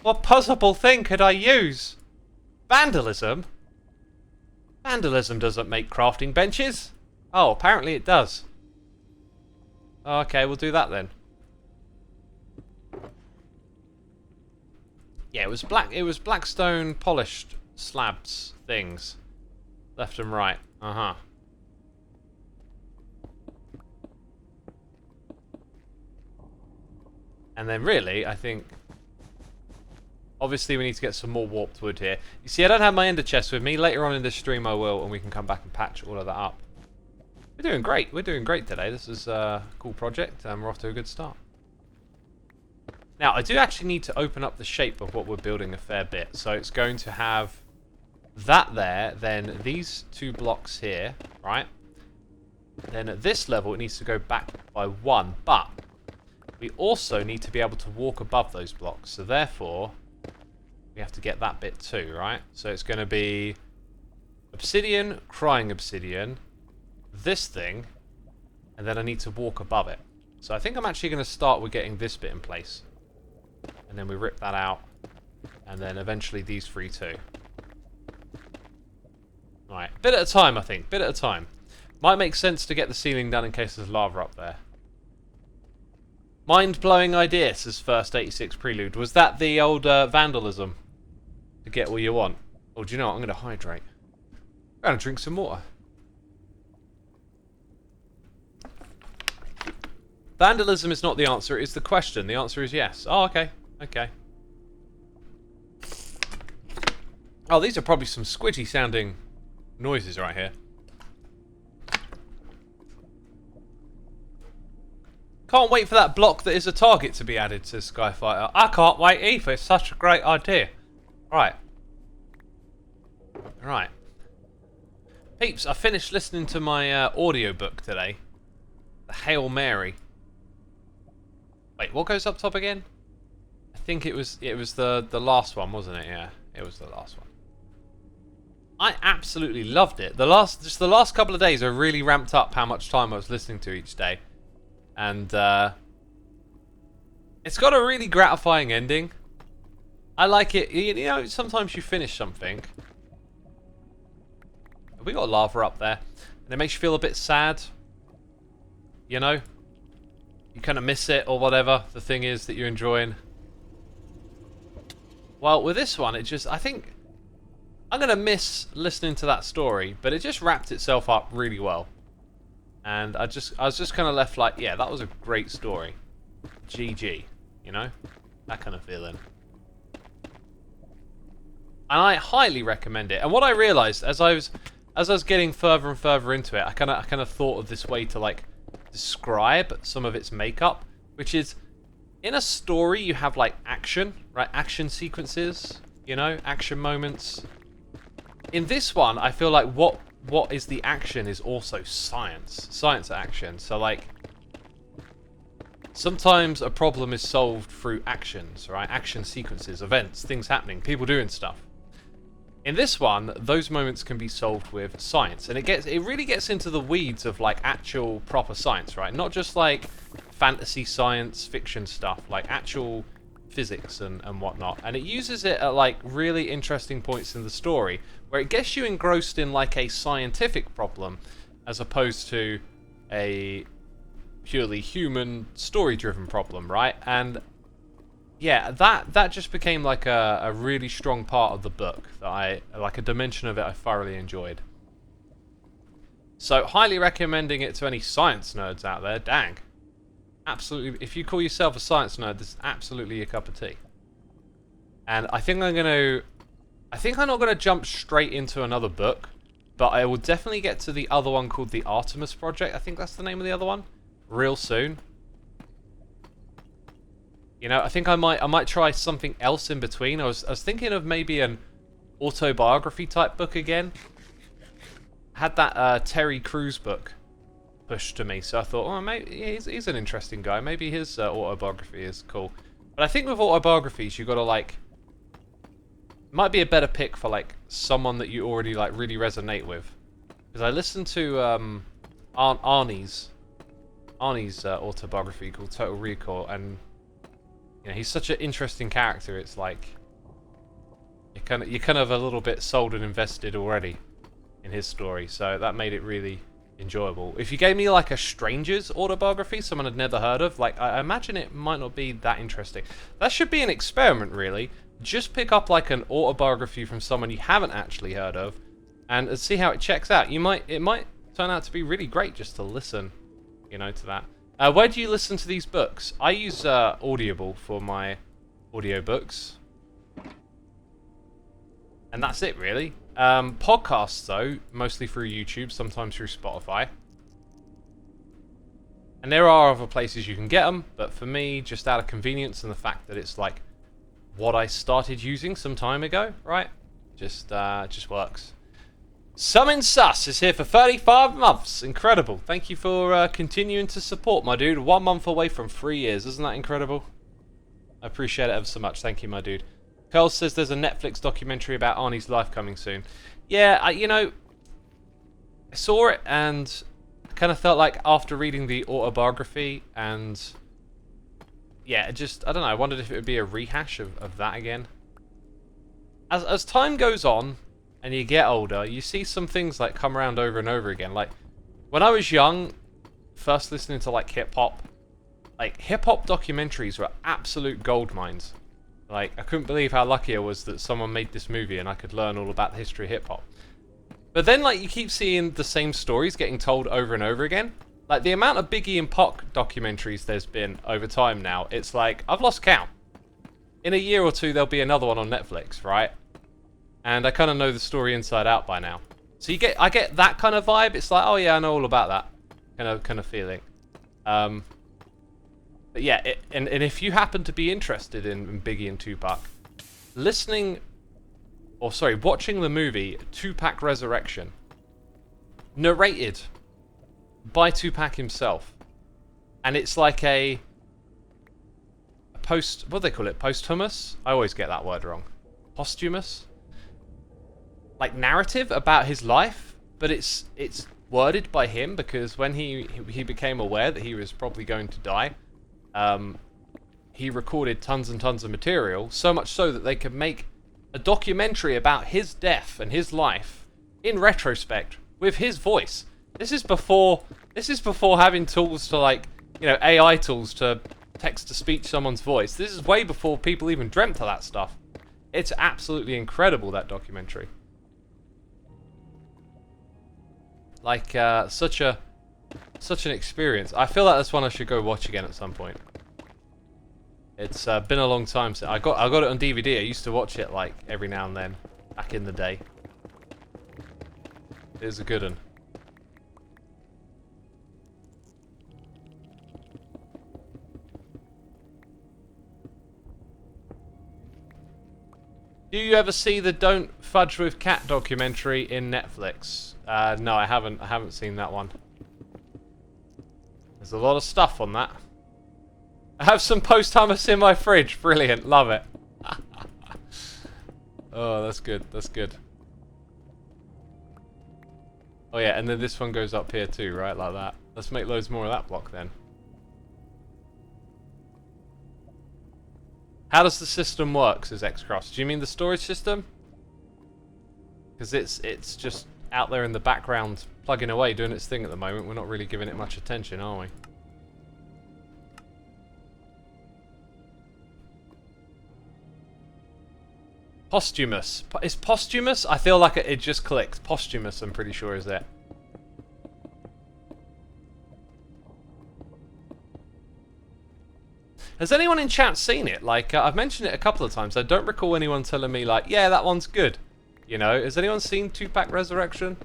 [SPEAKER 1] What possible thing could I use? Vandalism? Vandalism doesn't make crafting benches. Oh, apparently it does. Okay, we'll do that then. Yeah, it was blackstone polished slabs things. Left and right. Uh-huh. And then really, I think... Obviously, we need to get some more warped wood here. You see, I don't have my ender chest with me. Later on in this stream, I will, and we can come back and patch all of that up. We're doing great. We're doing great today. This is a cool project, and we're off to a good start. Now, I do actually need to open up the shape of what we're building a fair bit. So it's going to have that there, then these two blocks here, right? Then at this level, it needs to go back by 1, but we also need to be able to walk above those blocks. So therefore... we have to get that bit too, right? So it's going to be obsidian, crying obsidian, this thing, and then I need to walk above it. So I think I'm actually going to start with getting this bit in place. And then we rip that out, and then eventually these three too. Right, bit at a time I think, bit at a time. Might make sense to get the ceiling done in case there's lava up there. Mind-blowing idea, says First 86 Prelude. Was that the old vandalism? To get what you want? Oh, do you know what? I'm going to hydrate. I'm going to drink some water. Vandalism is not the answer, it's the question. The answer is yes. Oh, okay. Okay. Oh, these are probably some squidgy sounding noises right here. Can't wait for that block that is a target to be added, says Skyfighter. I can't wait either, it's such a great idea. Right. Right. Peeps, I finished listening to my audiobook today. The Hail Mary. Wait, what goes up top again? I think it was the last one, wasn't it? Yeah, it was the last one. I absolutely loved it. The last couple of days I really ramped up how much time I was listening to each day. And it's got a really gratifying ending. I like it. You know, sometimes you finish something. We got lava up there, and it makes you feel a bit sad. You know, you kind of miss it or whatever the thing is that you're enjoying. Well, with this one, I think I'm gonna miss listening to that story, but it just wrapped itself up really well. And I was just kind of left like, yeah, that was a great story. GG, you know, that kind of feeling. And I highly recommend it. And what I realised as I was getting further and further into it, I kind of thought of this way to like describe some of its makeup, which is in a story you have like action, right? Action sequences, you know, action moments. In this one, I feel like what is the action is also science action. So like sometimes a problem is solved through actions, right? Action sequences, events, things happening, people doing stuff. In this one, those moments can be solved with science, and it really gets into the weeds of like actual proper science, right? Not just like fantasy science fiction stuff, like actual physics and whatnot. And it uses it at like really interesting points in the story where it gets you engrossed in like a scientific problem as opposed to a purely human story-driven problem, right? And yeah, that just became like a really strong part of the book that like a dimension of it I thoroughly enjoyed. So highly recommending it to any science nerds out there. Dang. absolutely, if you call yourself a science nerd, this is absolutely your cup of tea. And I think I'm not gonna jump straight into another book, but I will definitely get to the other one called the Artemis Project. I think that's the name of the other one. Real soon. You know, I think I might try something else in between. I was thinking of maybe an autobiography type book again. Had that Terry Crews book pushed to me, so I thought, oh, maybe he's an interesting guy. Maybe his autobiography is cool. But I think with autobiographies, you got to like, might be a better pick for like someone that you already like really resonate with. Because I listened to Arnie's autobiography called Total Recall, and you know, he's such an interesting character. It's like you're kind of a little bit sold and invested already in his story, so that made it really enjoyable. If you gave me like a stranger's autobiography, someone I'd never heard of, like I imagine it might not be that interesting. That should be an experiment, really. Just pick up like an autobiography from someone you haven't actually heard of, and see how it checks out. It might turn out to be really great just to listen, you know, to that. Where do you listen to these books? I use Audible for my audiobooks. And that's it, really. Podcasts, though, mostly through YouTube, sometimes through Spotify. And there are other places you can get them, but for me, just out of convenience and the fact that it's like what I started using some time ago, right? Just works. Summon Sus is here for 35 months. Incredible. Thank you for continuing to support, my dude. 1 month away from 3 years. Isn't that incredible? I appreciate it ever so much. Thank you, my dude. Curl says there's a Netflix documentary about Arnie's life coming soon. Yeah, you know, I saw it and kind of felt like after reading the autobiography and yeah, it just, I don't know, I wondered if it would be a rehash of that again. As time goes on and you get older, you see some things like come around over and over again. Like when I was young, first listening to like hip-hop documentaries were absolute gold mines. Like, I couldn't believe how lucky I was that someone made this movie and I could learn all about the history of hip-hop. But then, like, you keep seeing the same stories getting told over and over again. Like, the amount of Biggie and Pac documentaries there's been over time now, it's like, I've lost count. In a year or two, there'll be another one on Netflix, right? And I kind of know the story inside out by now. So I get that kind of vibe. It's like, oh yeah, I know all about that kind of feeling. But yeah, and if you happen to be interested in Biggie and Tupac, watching the movie Tupac Resurrection, narrated by Tupac himself, and it's like a what do they call it? Posthumous? I always get that word wrong. Posthumous? Like narrative about his life, but it's worded by him because when he became aware that he was probably going to die, he recorded tons and tons of material, so much so that they could make a documentary about his death and his life in retrospect with his voice. This is before having tools to, like, you know, AI tools to text to speech someone's voice. This is way before people even dreamt of that stuff. It's absolutely incredible, that documentary. Like such an experience. I feel like that's one I should go watch again at some point. It's been a long time since I got it on DVD. I used to watch it like every now and then back in the day. It was a good one. Do you ever see the Don't Fudge with Cat documentary in Netflix? No, I haven't seen that one. There's a lot of stuff on that. I have some post-hummus in my fridge. Brilliant. Love it. Oh, that's good. That's good. Oh yeah, and then this one goes up here too, right? Like that. Let's make loads more of that block then. How does the system work, says Xcross? Do you mean the storage system? Because it's just out there in the background, plugging away, doing its thing at the moment. We're not really giving it much attention, are we? Posthumous. Is posthumous? I feel like it just clicks. Posthumous, I'm pretty sure, is it. Has anyone in chat seen it? Like, I've mentioned it a couple of times. I don't recall anyone telling me, like, yeah, that one's good. You know, has anyone seen 2-Pack Resurrection?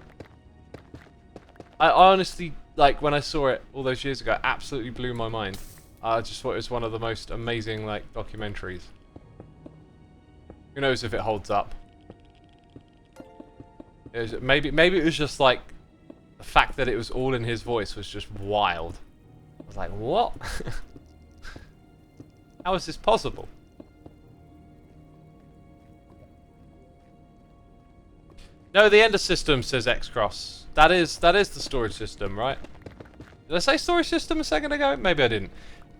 [SPEAKER 1] I honestly, like, when I saw it all those years ago, it absolutely blew my mind. I just thought it was one of the most amazing, like, documentaries. Who knows if it holds up? Maybe it was just, like, the fact that it was all in his voice was just wild. I was like, what? How is this possible? No, the Ender system, says X-Cross. That is the storage system, right? Did I say storage system a second ago? Maybe I didn't.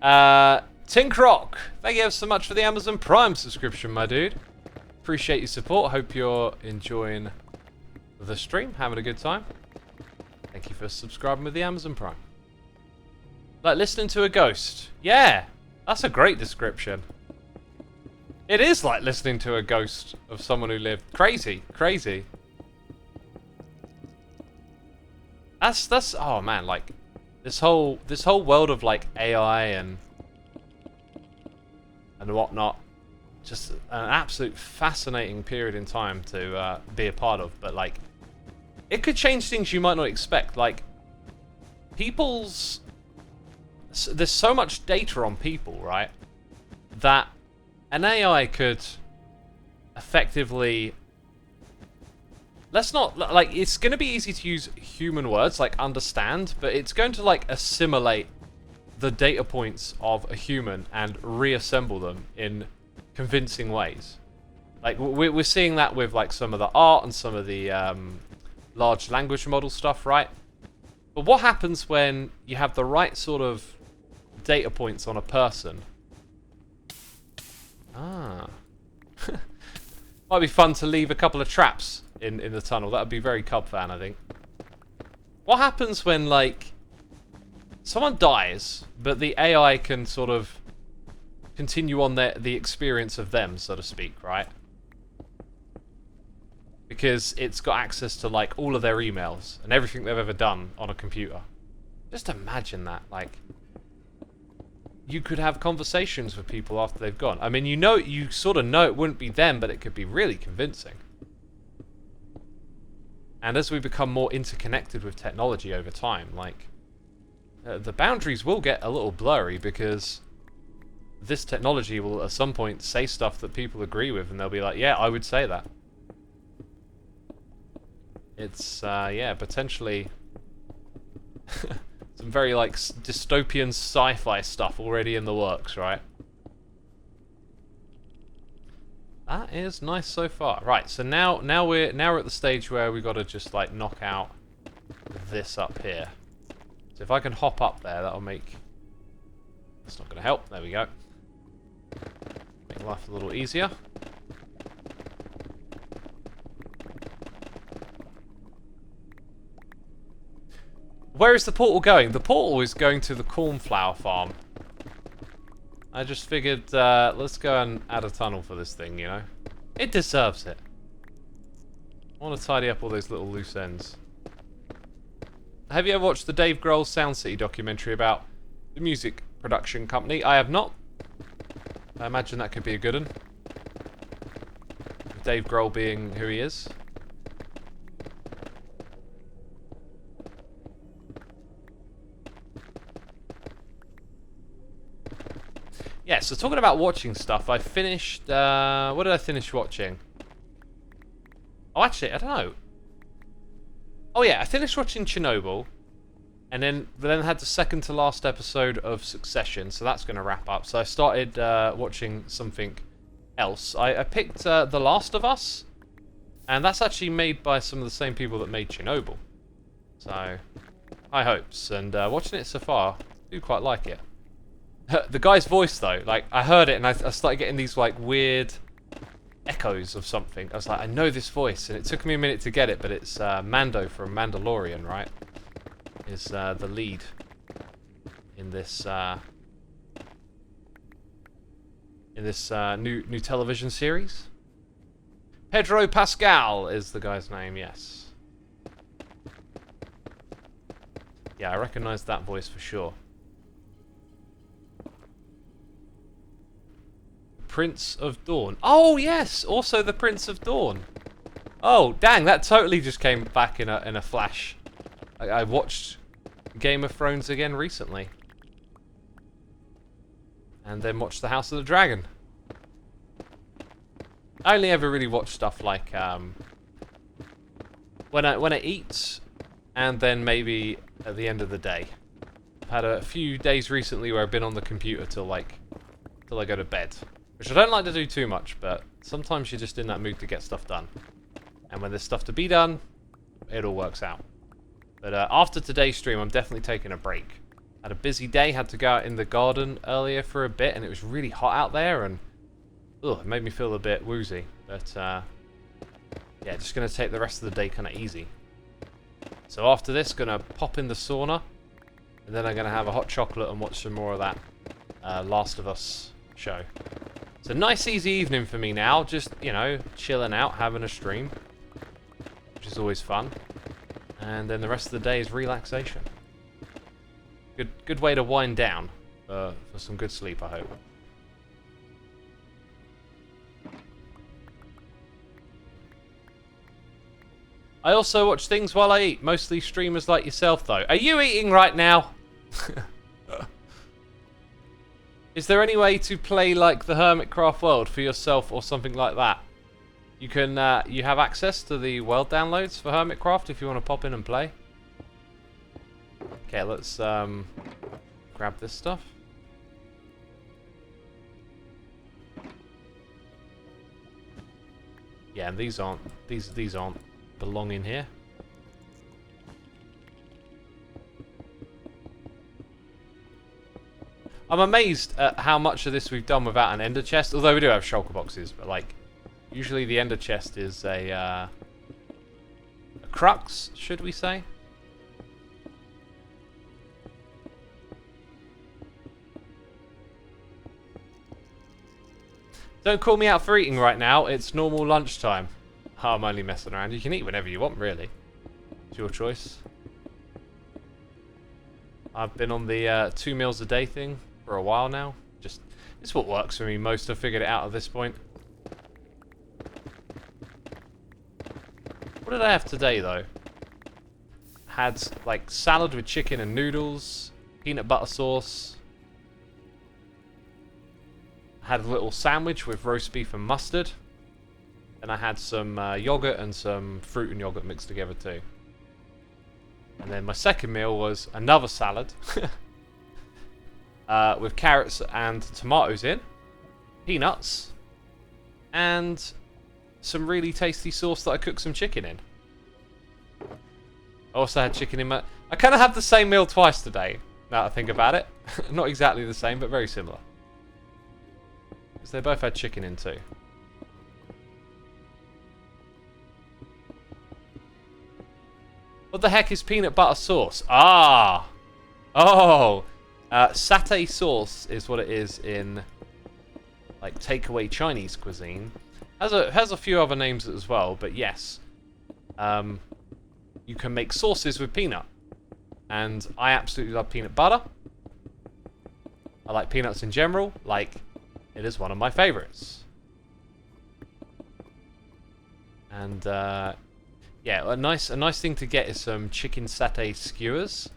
[SPEAKER 1] Tinkrock, thank you ever so much for the Amazon Prime subscription, my dude. Appreciate your support. Hope you're enjoying the stream, having a good time. Thank you for subscribing with the Amazon Prime. Like listening to a ghost. Yeah, that's a great description. It is like listening to a ghost of someone who lived. Crazy, crazy. That's oh man, like this whole world of like AI and whatnot, just an absolute fascinating period in time to be a part of. But like, it could change things you might not expect. Like, there's so much data on people, right? That an AI could effectively, let's not, like, it's going to be easy to use human words, like understand, but it's going to like assimilate the data points of a human and reassemble them in convincing ways. Like, we're seeing that with like some of the art and some of the large language model stuff, right? But what happens when you have the right sort of data points on a person? Ah. Might be fun to leave a couple of traps in the tunnel. That would be very Cub fan, I think. What happens when, like, someone dies, but the AI can sort of continue on the experience of them, so to speak, right? Because it's got access to, like, all of their emails and everything they've ever done on a computer. Just imagine that, like, you could have conversations with people after they've gone. I mean, you sort of know it wouldn't be them, but it could be really convincing. And as we become more interconnected with technology over time, like, the boundaries will get a little blurry, because this technology will at some point say stuff that people agree with, and they'll be like, yeah, I would say that. It's, yeah, potentially some very, like, dystopian sci-fi stuff already in the works, right? That is nice so far. Right, so now we're at the stage where we got to just, like, knock out this up here. So if I can hop up there, that'll make... That's not going to help. There we go. Make life a little easier. Where is the portal going? The portal is going to the cornflower farm. I just figured, let's go and add a tunnel for this thing, you know? It deserves it. I want to tidy up all those little loose ends. Have you ever watched the Dave Grohl Sound City documentary about the music production company? I have not. I imagine that could be a good one. Dave Grohl being who he is. Yeah, so talking about watching stuff, I finished, what did I finish watching? Oh, actually, I don't know. Oh yeah, I finished watching Chernobyl, and then had the second to last episode of Succession, so that's going to wrap up. So I started watching something else. I picked The Last of Us, and that's actually made by some of the same people that made Chernobyl. So, high hopes, and watching it so far, I do quite like it. The guy's voice, though, like, I heard it and I started getting these, like, weird echoes of something. I was like, I know this voice, and it took me a minute to get it, but it's Mando from Mandalorian, right? Is the lead in this new television series. Pedro Pascal is the guy's name, yes. Yeah, I recognise that voice for sure. Prince of Dawn. Oh, yes! Also the Prince of Dawn. Oh, dang, that totally just came back in a flash. I watched Game of Thrones again recently. And then watched The House of the Dragon. I only ever really watch stuff like when I eat, and then maybe at the end of the day. I've had a few days recently where I've been on the computer till I go to bed, which I don't like to do too much, but sometimes you're just in that mood to get stuff done. And when there's stuff to be done, it all works out. But after today's stream, I'm definitely taking a break. Had a busy day, had to go out in the garden earlier for a bit, and it was really hot out there, and ugh, it made me feel a bit woozy. But yeah, just going to take the rest of the day kind of easy. So after this, going to pop in the sauna, and then I'm going to have a hot chocolate and watch some more of that Last of Us show. It's a nice easy evening for me now, just, you know, chilling out, having a stream, which is always fun. And then the rest of the day is relaxation. Good way to wind down for some good sleep, I hope. I also watch things while I eat, mostly streamers like yourself though. Are you eating right now? Is there any way to play like the Hermitcraft world for yourself or something like that? You can, you have access to the world downloads for Hermitcraft if you want to pop in and play. Okay, let's grab this stuff. Yeah, and these aren't belong in here. I'm amazed at how much of this we've done without an ender chest, although we do have shulker boxes, but like usually the ender chest is a crux, should we say? Don't call me out for eating right now, it's normal lunchtime. Oh, I'm only messing around. You can eat whenever you want, really. It's your choice. I've been on the 2 meals a day thing for a while now. Just, it's what works for me most. I've figured it out at this point. What did I have today, though? Had, like, salad with chicken and noodles, peanut butter sauce. Had a little sandwich with roast beef and mustard. And I had some yogurt and some fruit and yogurt mixed together too. And then my second meal was another salad with carrots and tomatoes in, peanuts, and some really tasty sauce that I cooked some chicken in. I also had chicken in my... I kind of had the same meal twice today, now that I think about it. Not exactly the same, but very similar. Because they both had chicken in too. What the heck is peanut butter sauce? Ah! Oh! Satay sauce is what it is in like takeaway Chinese cuisine. Has a few other names as well, but yes. You can make sauces with peanut. And I absolutely love peanut butter. I like peanuts in general. Like, it is one of my favorites. And yeah, a nice thing to get is some chicken satay skewers.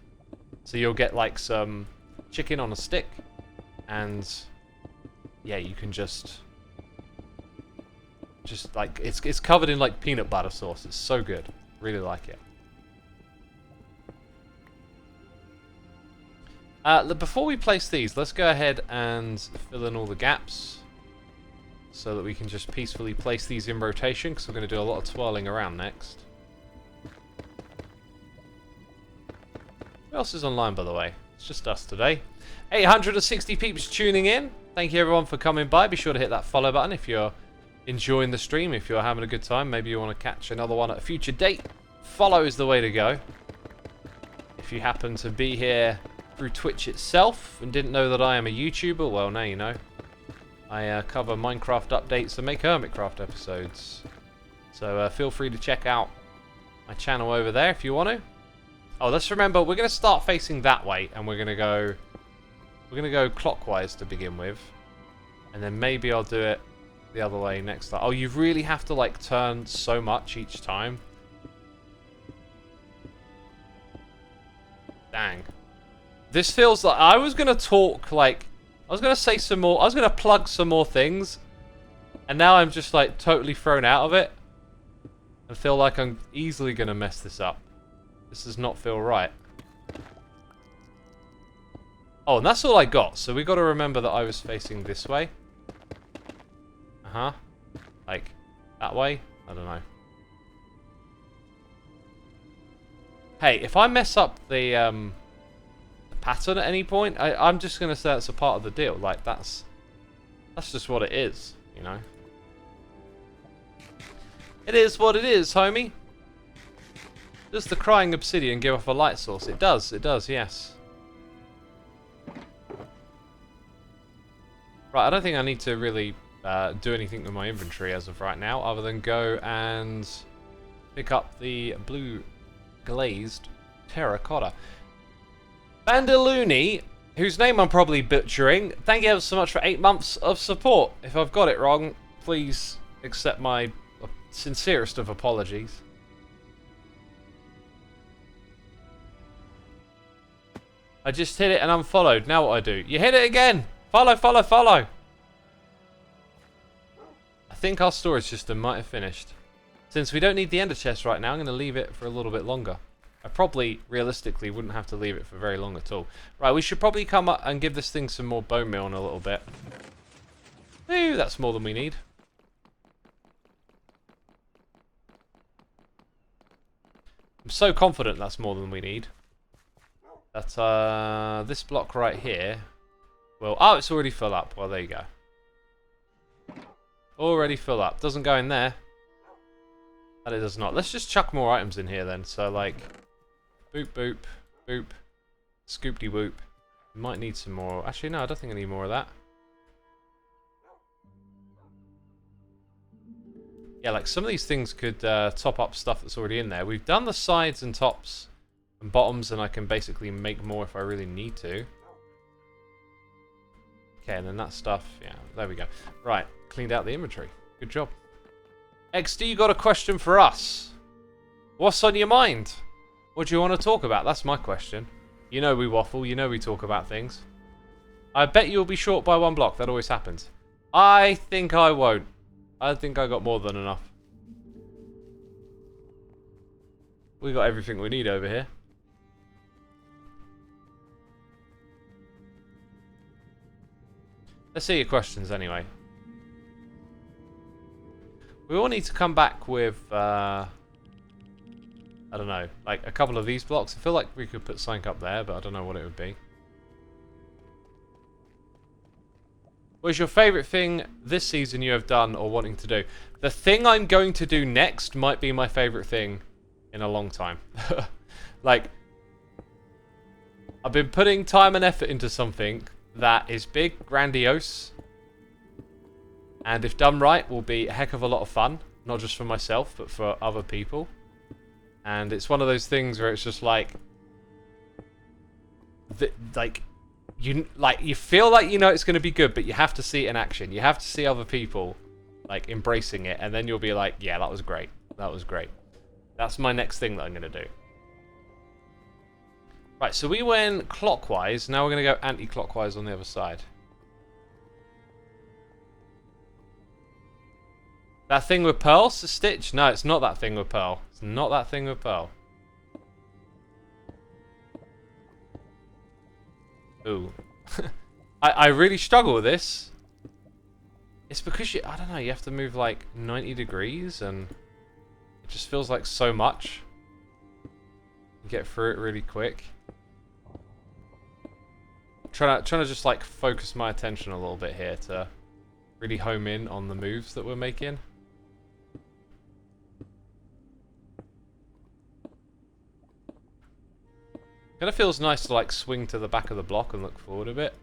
[SPEAKER 1] So you'll get like some chicken on a stick, and yeah, you can just like it's covered in like peanut butter sauce. It's so good, really like it. Before we place these, let's go ahead and fill in all the gaps so that we can just peacefully place these in rotation, because we're going to do a lot of twirling around next. Who else is online, by the way? It's just us today. 860 peeps tuning in. Thank you everyone for coming by. Be sure to hit that follow button if you're enjoying the stream. If you're having a good time, maybe you want to catch another one at a future date. Follow is the way to go. If you happen to be here through Twitch itself and didn't know that I am a YouTuber, well, now you know. I cover Minecraft updates and make Hermitcraft episodes. So feel free to check out my channel over there if you want to. Oh, let's remember, we're going to start facing that way, and we're going to go clockwise to begin with. And then maybe I'll do it the other way next time. Oh, you really have to like turn so much each time. Dang. This feels like I was gonna talk like I was gonna say some more. I was gonna plug some more things, and now I'm just like totally thrown out of it. I feel like I'm easily gonna mess this up. This does not feel right. Oh, and that's all I got. So we got to remember that I was facing this way. Like that way. I don't know. Hey, if I mess up the pattern at any point, I'm just gonna say that's a part of the deal. Like that's just what it is, you know. It is what it is, homie. Does the crying obsidian give off a light source? It does, yes. Right, I don't think I need to really do anything with my inventory as of right now, other than go and pick up the blue glazed terracotta. Bandalooni, whose name I'm probably butchering, thank you ever so much for 8 months of support. If I've got it wrong, please accept my sincerest of apologies. I just hit it and unfollowed. Now what I do? You hit it again! Follow, follow, follow! I think our storage system might have finished. Since we don't need the ender chest right now, I'm going to leave it for a little bit longer. I probably, realistically, wouldn't have to leave it for very long at all. Right, we should probably come up and give this thing some more bone meal in a little bit. Ooh, that's more than we need. I'm so confident that's more than we need. That's, this block right here. Well, oh, it's already full up. Well, there you go. Already full up. Doesn't go in there. That it does not. Let's just chuck more items in here then. So, like, boop, boop, boop, scoop-de-whoop. Might need some more. Actually, no, I don't think I need more of that. Yeah, like, some of these things could top up stuff that's already in there. We've done the sides and tops and bottoms, and I can basically make more if I really need to. Okay, and then that stuff, yeah, there we go. Right, cleaned out the inventory. Good job. XD, you got a question for us? What's on your mind? What do you want to talk about? That's my question. You know we waffle, you know we talk about things. I bet you'll be short by 1 block, that always happens. I think I won't. I think I got more than enough. We got everything we need over here. Let's see your questions anyway. We all need to come back with, I don't know, like a couple of these blocks. I feel like we could put something up there, but I don't know what it would be. What is your favourite thing this season you have done or wanting to do? The thing I'm going to do next might be my favourite thing in a long time. Like, I've been putting time and effort into something that is big, grandiose, and if done right will be a heck of a lot of fun, not just for myself but for other people. And it's one of those things where it's just like you feel like you know it's going to be good, but you have to see it in action. You have to see other people like embracing it, and then you'll be like, yeah, that was great, that was great. That's my next thing that I'm going to do. Right, so we went clockwise. Now we're going to go anti-clockwise on the other side. That thing with Pearl? Stitch? No, it's not that thing with Pearl. It's not that thing with Pearl. Ooh. I really struggle with this. It's because I don't know, you have to move like 90 degrees and it just feels like so much. You get through it really quick. Trying to just like focus my attention a little bit here to really home in on the moves that we're making. Kind of feels nice to like swing to the back of the block and look forward a bit.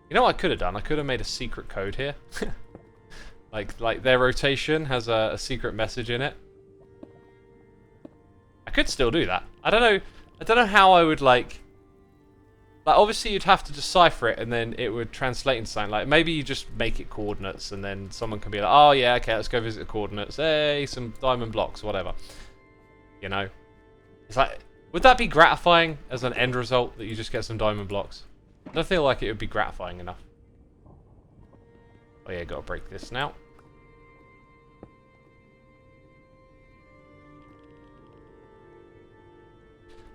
[SPEAKER 1] You know what I could have done? I could have made a secret code here. Like their rotation has a secret message in it. I could still do that. I don't know. I don't know how I would like obviously you'd have to decipher it and then it would translate into something. Like maybe you just make it coordinates and then someone can be like, oh yeah, okay, let's go visit the coordinates. Hey, some diamond blocks, whatever. You know? It's like, would that be gratifying as an end result that you just get some diamond blocks? I don't feel like it would be gratifying enough. Oh yeah, gotta break this now.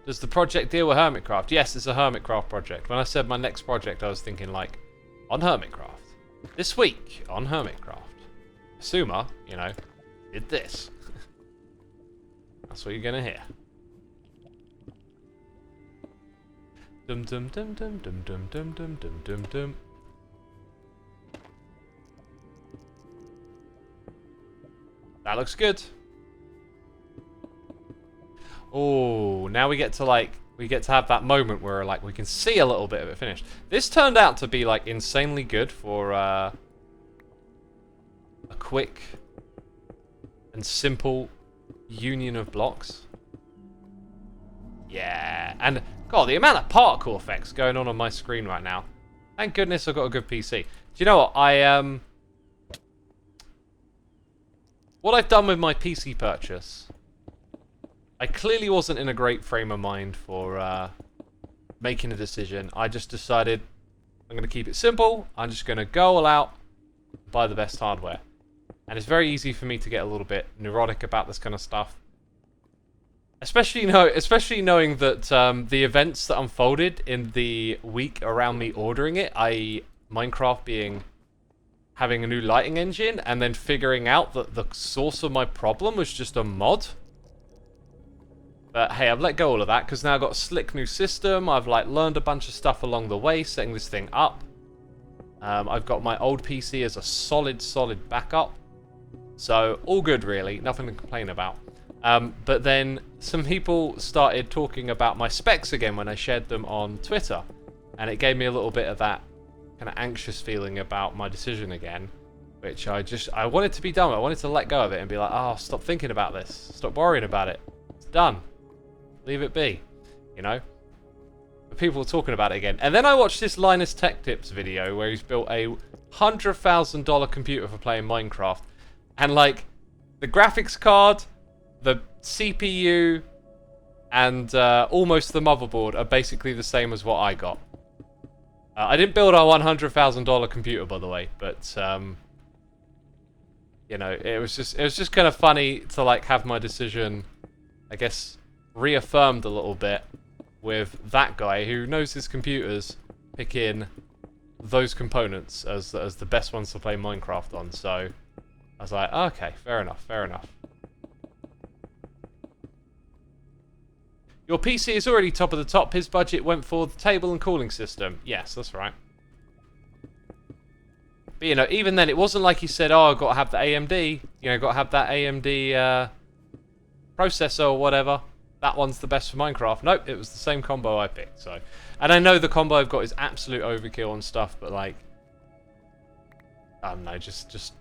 [SPEAKER 1] Does the project deal with Hermitcraft? Yes, it's a Hermitcraft project. When I said my next project, I was thinking like, on Hermitcraft. This week, on Hermitcraft. Xisuma, you know, did this. That's what you're gonna hear. Dum dum dum dum dum dum dum dum dum dum dum. That looks good. Oh, now we get to have that moment where like we can see a little bit of it finished. This turned out to be like insanely good for a quick and simple union of blocks. Yeah, and God, the amount of particle effects going on my screen right now. Thank goodness I've got a good PC. Do you know what what I've done with my PC purchase? I clearly wasn't in a great frame of mind for making a decision. I just decided I'm going to keep it simple. I'm just going to go all out, buy the best hardware. And it's very easy for me to get a little bit neurotic about this kind of stuff. Especially knowing that the events that unfolded in the week around me ordering it, i.e. Minecraft having a new lighting engine, and then figuring out that the source of my problem was just a mod. But hey, I've let go all of that because now I've got a slick new system. I've like learned a bunch of stuff along the way, setting this thing up. I've got my old PC as a solid backup. So all good really, nothing to complain about. But then some people started talking about my specs again when I shared them on Twitter. And it gave me a little bit of that kind of anxious feeling about my decision again. Which I wanted to be done with. I wanted to let go of it and be like, oh, stop thinking about this. Stop worrying about it. It's done. Leave it be, you know? But people were talking about it again. And then I watched this Linus Tech Tips video where he's built a $100,000 computer for playing Minecraft. And like, the graphics card, the CPU, and almost the motherboard are basically the same as what I got. I didn't build a $100,000 computer, by the way, but you know, it was just kind of funny to like have my decision, I guess, reaffirmed a little bit with that guy who knows his computers pick in those components as the best ones to play Minecraft on. So I was like, okay, fair enough. Your PC is already top of the top. His budget went for the table and cooling system. Yes, that's right. But you know, even then, it wasn't like he said, oh, I've got to have the AMD. You know, got to have that AMD processor or whatever. That one's the best for Minecraft. Nope, it was the same combo I picked. So, and I know the combo I've got is absolute overkill and stuff, but like, I don't know, just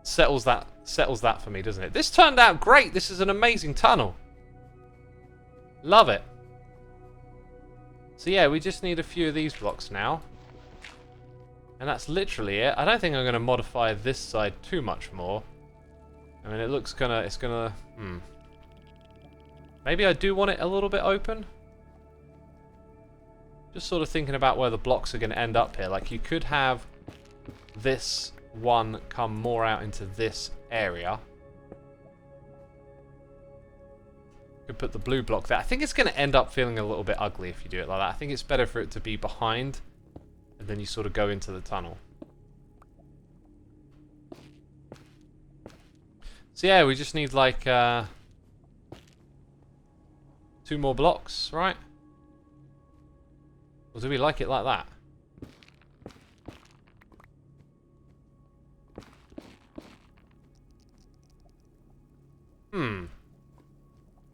[SPEAKER 1] settles that for me, doesn't it? This turned out great. This is an amazing tunnel. Love it. So yeah, we just need a few of these blocks now, and that's literally it. I don't think I'm going to modify this side too much more. I mean, it's gonna. Maybe I do want it a little bit open. Just sort of thinking about where the blocks are going to end up here. Like, you could have this one come more out into this area. Could put the blue block there. I think it's going to end up feeling a little bit ugly if you do it like that. I think it's better for it to be behind, and then you sort of go into the tunnel. So yeah, we just need like 2 more blocks, right? Or do we like it like that?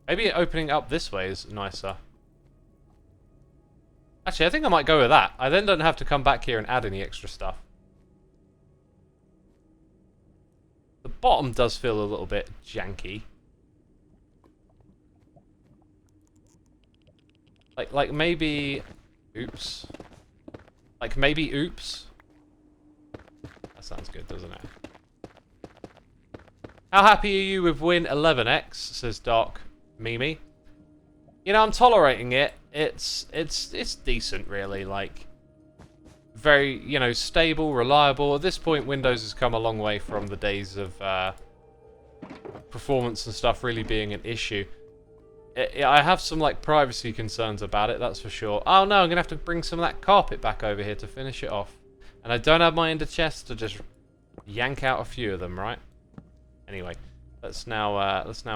[SPEAKER 1] Maybe opening up this way is nicer. Actually, I think I might go with that. I then don't have to come back here and add any extra stuff. The bottom does feel a little bit janky. Like maybe... Oops. Like maybe oops. That sounds good, doesn't it? How happy are you with win 11x, says Doc Mimi. You know, I'm tolerating it. It's decent, really. Like, very, you know, stable, reliable. At this point, Windows has come a long way from the days of performance and stuff really being an issue. I have some, like, privacy concerns about it, that's for sure. Oh, no, I'm going to have to bring some of that carpet back over here to finish it off. And I don't have my ender chest to just yank out a few of them, right? Anyway, let's now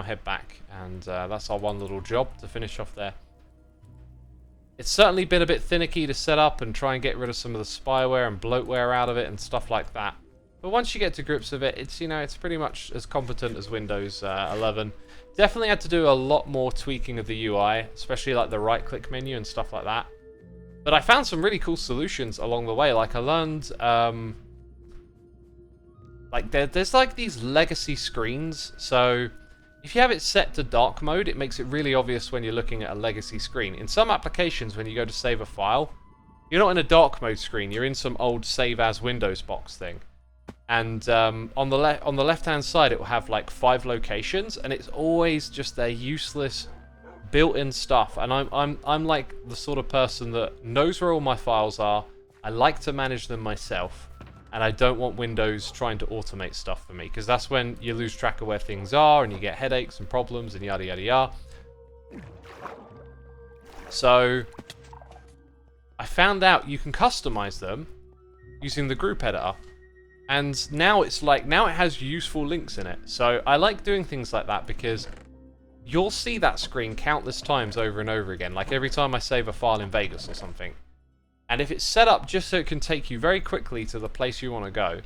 [SPEAKER 1] head back, and that's our one little job to finish off there. It's certainly been a bit finicky to set up and try and get rid of some of the spyware and bloatware out of it and stuff like that. But once you get to grips with it, it's, you know, it's pretty much as competent as Windows 11. Definitely had to do a lot more tweaking of the UI, especially like the right-click menu and stuff like that. But I found some really cool solutions along the way. Like I learned, like there's like these legacy screens. So if you have it set to dark mode, it makes it really obvious when you're looking at a legacy screen. In some applications, when you go to save a file, you're not in a dark mode screen. You're in some old save as Windows box thing. And on the left-hand side, it will have like 5 locations, and it's always just their useless built-in stuff. And I'm like the sort of person that knows where all my files are. I like to manage them myself, and I don't want Windows trying to automate stuff for me, because that's when you lose track of where things are, and you get headaches and problems and yada yada yada. So I found out you can customize them using the group editor. And now it's like, now it has useful links in it. So I like doing things like that because you'll see that screen countless times over and over again. Like every time I save a file in Vegas or something. And if it's set up just so it can take you very quickly to the place you want to go,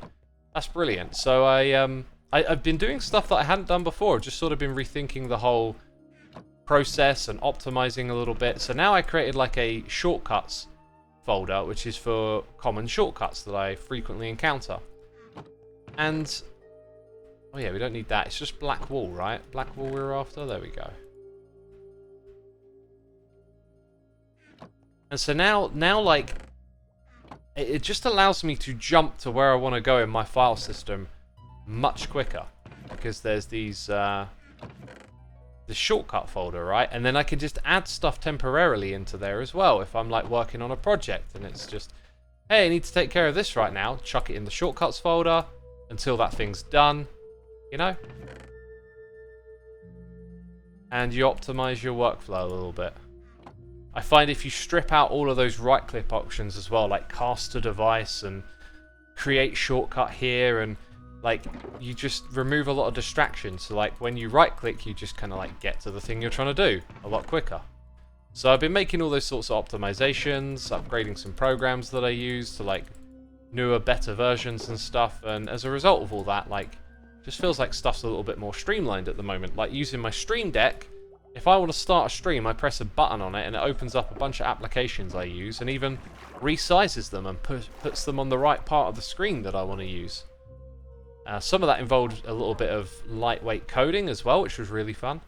[SPEAKER 1] that's brilliant. So I've been doing stuff that I hadn't done before. Just sort of been rethinking the whole process and optimizing a little bit. So now I created like a shortcuts folder, which is for common shortcuts that I frequently encounter. And, oh yeah, we don't need that. It's just black wool, right? Black wool we were after? There we go. And so now like, it just allows me to jump to where I want to go in my file system much quicker. Because there's these, the shortcut folder, right? And then I can just add stuff temporarily into there as well if I'm like working on a project and it's just, hey, I need to take care of this right now. Chuck it in the shortcuts folder until that thing's done, you know? And you optimize your workflow a little bit. I find if you strip out all of those right-click options as well, like cast to device and create shortcut here, and like you just remove a lot of distractions. So like when you right-click, you just kind of like get to the thing you're trying to do a lot quicker. So I've been making all those sorts of optimizations, upgrading some programs that I use to like newer, better versions and stuff, and as a result of all that, like, just feels like stuff's a little bit more streamlined at the moment. Like using my Stream Deck, if I want to start a stream, I press a button on it and it opens up a bunch of applications I use and even resizes them and puts them on the right part of the screen that I want to use. Some of that involved a little bit of lightweight coding as well, which was really fun.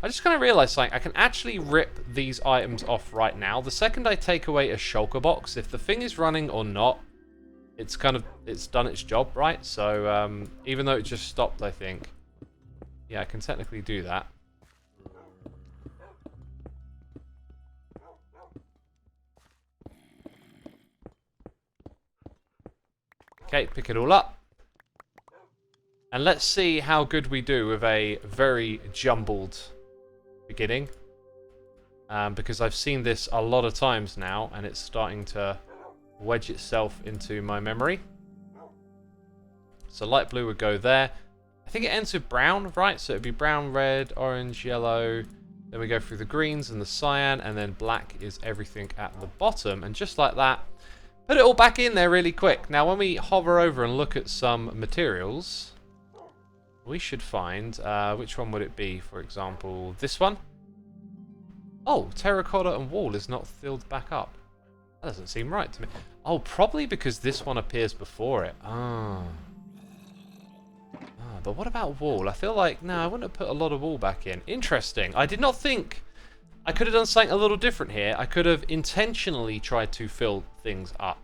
[SPEAKER 1] I just kind of realised something. I can actually rip these items off right now. The second I take away a shulker box, if the thing is running or not, it's done its job, right? So even though it just stopped, I think, yeah, I can technically do that. Okay, pick it all up. And let's see how good we do with a very jumbled beginning. Because I've seen this a lot of times now, and it's starting to wedge itself into my memory. So light blue would go there. I think it ends with brown, right? So it'd be brown, red, orange, yellow. Then we go through the greens and the cyan, and then black is everything at the bottom. And just like that, put it all back in there really quick. Now when we hover over and look at some materials, we should find, which one would it be? For example, this one. Oh, terracotta and wall is not filled back up. That doesn't seem right to me. Oh, probably because this one appears before it. But what about wall? I feel like, no, I wouldn't have put a lot of wall back in. Interesting. I did not think I could have done something a little different here. I could have intentionally tried to fill things up.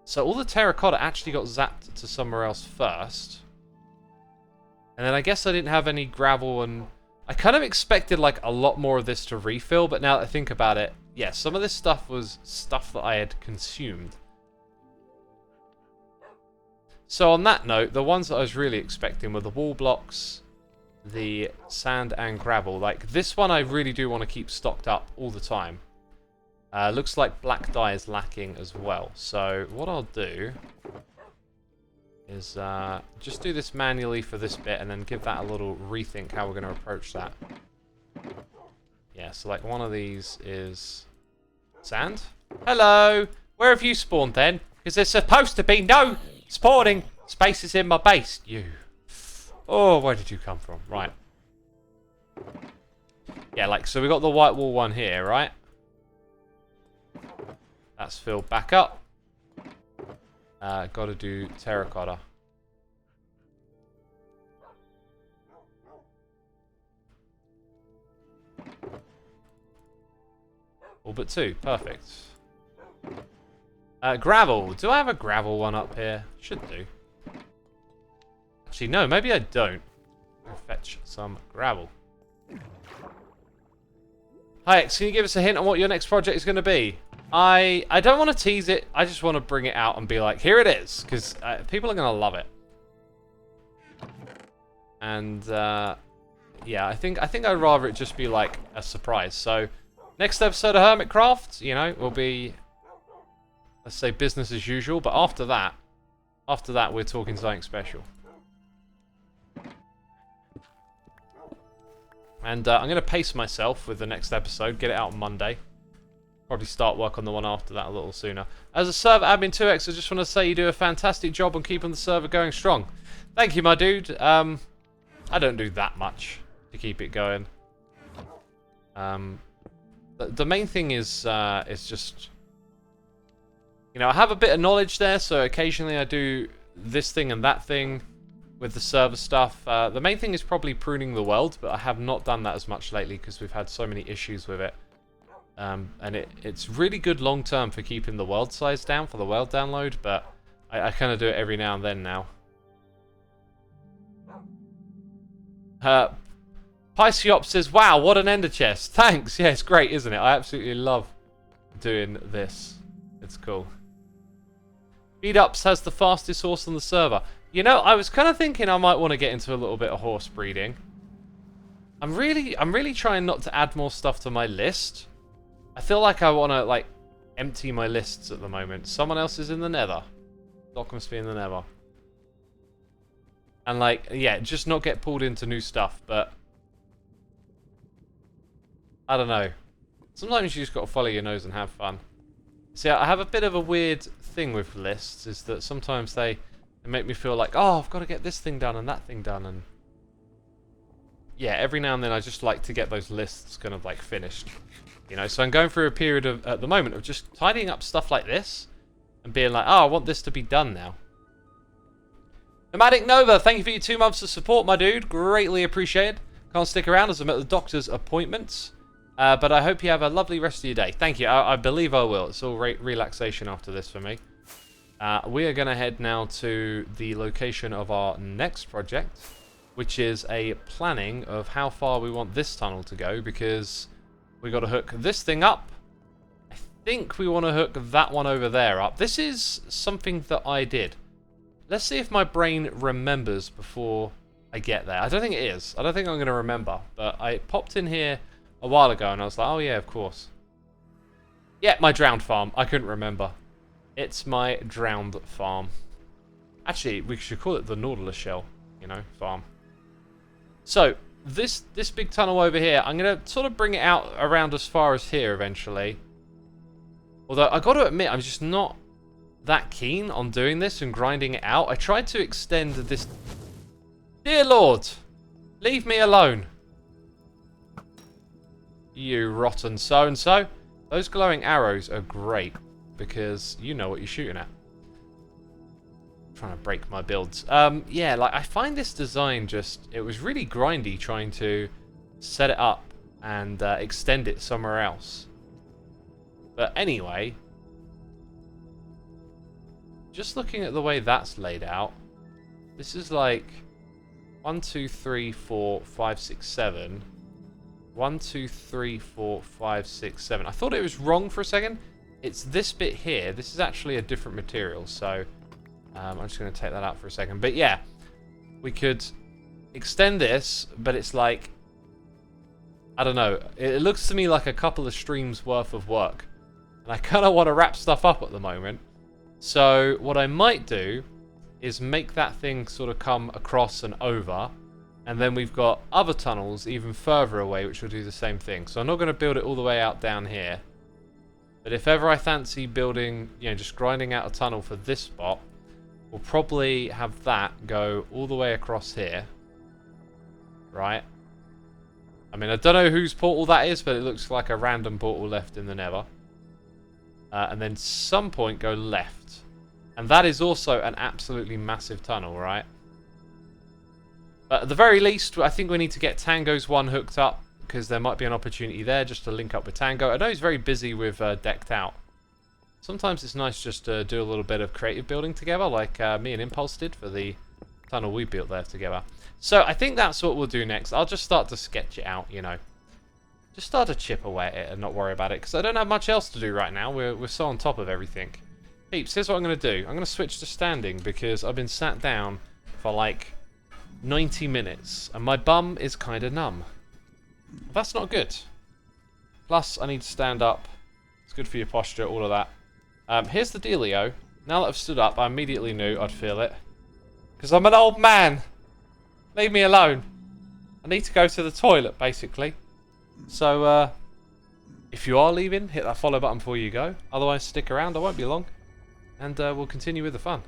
[SPEAKER 1] So all the terracotta actually got zapped to somewhere else first. And then I guess I didn't have any gravel, and I kind of expected like a lot more of this to refill, but now that I think about it, yeah, some of this stuff was stuff that I had consumed. So on that note, the ones that I was really expecting were the wall blocks, the sand and gravel. Like this one I really do want to keep stocked up all the time. Looks like black dye is lacking as well. So what I'll do is just do this manually for this bit and then give that a little rethink how we're going to approach that. Yeah, so like one of these is sand. Hello! Where have you spawned then? Because there's supposed to be no spawning spaces in my base. You. Oh, where did you come from? Right. Yeah, like, so we got the white wall one here, right? That's filled back up. Got to do terracotta. All but two. Perfect. Gravel. Do I have a gravel one up here? Should do. Actually, no. Maybe I don't. I'll fetch some gravel. Hi, X, can you give us a hint on what your next project is going to be? I don't want to tease it. I just want to bring it out and be like, here it is, because people are going to love it. And yeah, I think I'd rather it just be like a surprise. So next episode of Hermitcraft, you know, will be, let's say, business as usual. But after that, we're talking something special. And I'm going to pace myself with the next episode, get it out on Monday. Probably start work on the one after that a little sooner. As a server admin 2X, I just want to say you do a fantastic job on keeping the server going strong. Thank you, my dude. I don't do that much to keep it going. The main thing is just, you know, I have a bit of knowledge there, so occasionally I do this thing and that thing with the server stuff. The main thing is probably pruning the world, but I have not done that as much lately because we've had so many issues with it. And it's really good long term for keeping the world size down for the world download, but I kind of do it every now and then now. Pysiop says, wow, what an ender chest. Thanks. Yeah, it's great, isn't it? I absolutely love doing this. It's cool. Speedups has the fastest horse on the server. You know, I was kind of thinking I might want to get into a little bit of horse breeding. I'm really trying not to add more stuff to my list. I feel like I want to, like, empty my lists at the moment. Someone else is in the nether. Doc must be in the nether. And, like, yeah, just not get pulled into new stuff, but I don't know. Sometimes you just got to follow your nose and have fun. See, I have a bit of a weird thing with lists, is that sometimes they make me feel like, oh, I've got to get this thing done and that thing done, and yeah, every now and then I just like to get those lists kind of like finished. You know, so I'm going through a period of, at the moment, of just tidying up stuff like this and being like, oh, I want this to be done now. Nomadic Nova, thank you for your 2 months of support, my dude. Greatly appreciated. Can't stick around as I'm at the doctor's appointments. But I hope you have a lovely rest of your day. Thank you. I believe I will. It's all relaxation after this for me. We are going to head now to the location of our next project, which is a planning of how far we want this tunnel to go, because we got to hook this thing up. I think we want to hook that one over there up. This is something that I did. Let's see if my brain remembers before I get there. I don't think it is. I don't think I'm going to remember. But I popped in here a while ago and I was like, oh yeah, of course. Yeah, my drowned farm. I couldn't remember. It's my drowned farm. Actually, we should call it the Nautilus Shell, you know, farm. So, this big tunnel over here, I'm going to sort of bring it out around as far as here eventually. Although, I got to admit, I'm just not that keen on doing this and grinding it out. I tried to extend this... Dear Lord! Leave me alone. You rotten so-and-so. Those glowing arrows are great, because you know what you're shooting at. I'm trying to break my builds. Yeah, like, I find this design just... It was really grindy trying to set it up and extend it somewhere else. But anyway, just looking at the way that's laid out, this is like 1, 2, 3, 4, 5, 6, 7. 1, 2, 3, 4, 5, 6, 7. I thought it was wrong for a second. It's this bit here. This is actually a different material, so I'm just going to take that out for a second. But yeah, we could extend this, but it's like, I don't know. It looks to me like a couple of streams worth of work. And I kind of want to wrap stuff up at the moment. So what I might do is make that thing sort of come across and over. And then we've got other tunnels even further away which will do the same thing. So I'm not going to build it all the way out down here. But if ever I fancy building, you know, just grinding out a tunnel for this spot, we'll probably have that go all the way across here. Right? I mean, I don't know whose portal that is, but it looks like a random portal left in the nether. And then some point go left. And that is also an absolutely massive tunnel, right? But at the very least, I think we need to get Tango's one hooked up, because there might be an opportunity there just to link up with Tango. I know he's very busy with Decked Out. Sometimes it's nice just to do a little bit of creative building together, like me and Impulse did for the tunnel we built there together. So I think that's what we'll do next. I'll just start to sketch it out, you know. Just start to chip away at it and not worry about it, because I don't have much else to do right now. We're so on top of everything. Peeps, here's what I'm going to do. I'm going to switch to standing, because I've been sat down for like 90 minutes, and my bum is kind of numb. That's not good. Plus, I need to stand up. It's good for your posture, all of that. Here's the dealio. Now that I've stood up, I immediately knew I'd feel it. Because I'm an old man. Leave me alone. I need to go to the toilet, basically. So, if you are leaving, hit that follow button before you go. Otherwise, stick around. I won't be long. And we'll continue with the fun.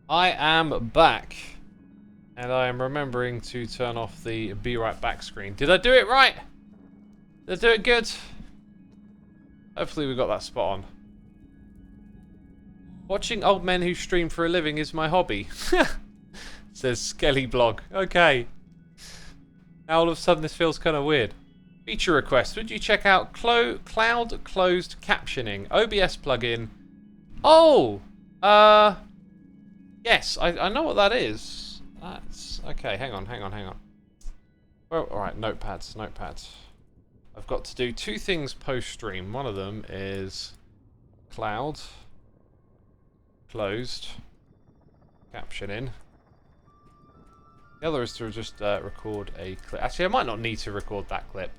[SPEAKER 1] I am back. And I am remembering to turn off the be right back screen. Did I do it right? Did I do it good? Hopefully we got that spot on. Watching old men who stream for a living is my hobby. Says Skelly Blog. Okay. Now all of a sudden this feels kind of weird. Feature request. Would you check out Cloud Closed Captioning? OBS plugin. Oh! Yes, I know what that is. That's... Okay, hang on. Well, alright, notepads. I've got to do two things post-stream. One of them is Cloud Closed Captioning. The other is to just record a clip. Actually, I might not need to record that clip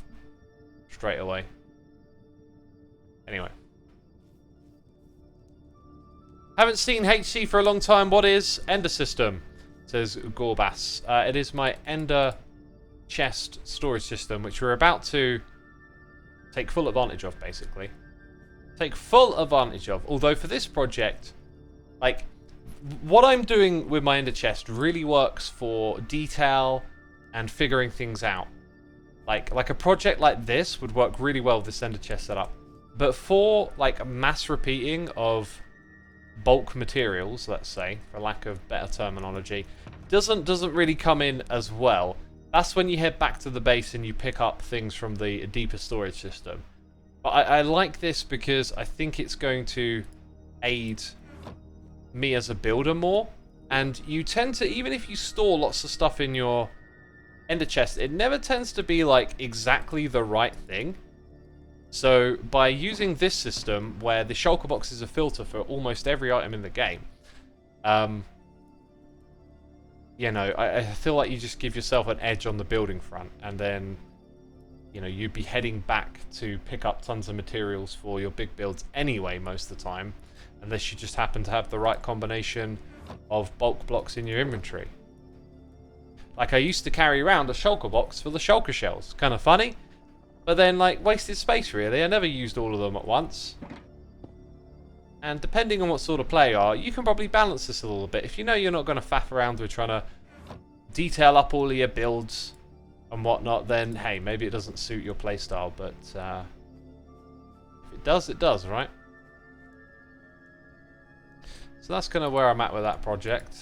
[SPEAKER 1] straight away. Anyway. Haven't seen HC for a long time. What is Ender System? Says Gorbas. It is my Ender chest storage system, which we're about to take full advantage of, basically. Take full advantage of. Although for this project, like, what I'm doing with my Ender chest really works for detail and figuring things out. Like a project like this would work really well with this Ender chest setup. But for like mass repeating of bulk materials, let's say, for lack of better terminology, doesn't really come in as well. That's when you head back to the base and you pick up things from the deeper storage system. But I like this because I think it's going to aid me as a builder more. And you tend to, even if you store lots of stuff in your ender chest, it never tends to be like exactly the right thing. So by using this system, where the shulker box is a filter for almost every item in the game, you know, I feel like you just give yourself an edge on the building front, and then, you know, you'd be heading back to pick up tons of materials for your big builds anyway most of the time, unless you just happen to have the right combination of bulk blocks in your inventory. Like, I used to carry around a shulker box for the shulker shells. Kind of funny. But then, like, wasted space, really. I never used all of them at once. And depending on what sort of player you are, you can probably balance this a little bit. If you know you're not going to faff around with trying to detail up all of your builds and whatnot, then, hey, maybe it doesn't suit your playstyle. But if it does, it does, right? So that's kind of where I'm at with that project.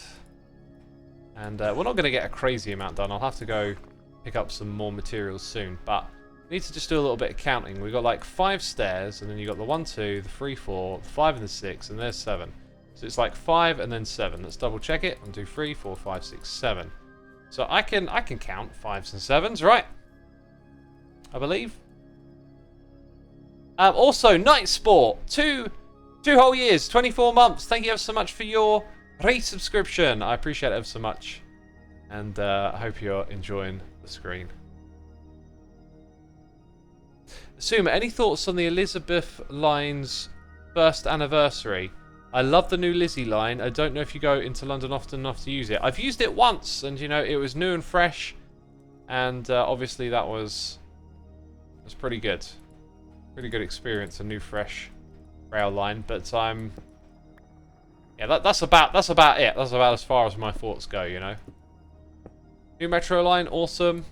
[SPEAKER 1] And we're not going to get a crazy amount done. I'll have to go pick up some more materials soon. But we need to just do a little bit of counting. We've got like 5 stairs, and then you've got the 1, 2, the 3, 4, the 5 and the 6, and there's 7. So it's like 5 and then 7. Let's double check it. 1, 2, 3, 4, 5, 6, 7. So I can count 5s and 7s, right? I believe. Also, Night Sport, 2 whole years, 24 months. Thank you ever so much for your resubscription. I appreciate it ever so much. And I hope you're enjoying the screen. Xisuma, any thoughts on the Elizabeth line's first anniversary? I love the new Lizzie line. I don't know if you go into London often enough to use it. I've used it once, and you know, it was new and fresh, and obviously that was pretty good. Pretty good experience, a new fresh rail line. But yeah, that's about it. That's about as far as my thoughts go, you know. New metro line, awesome.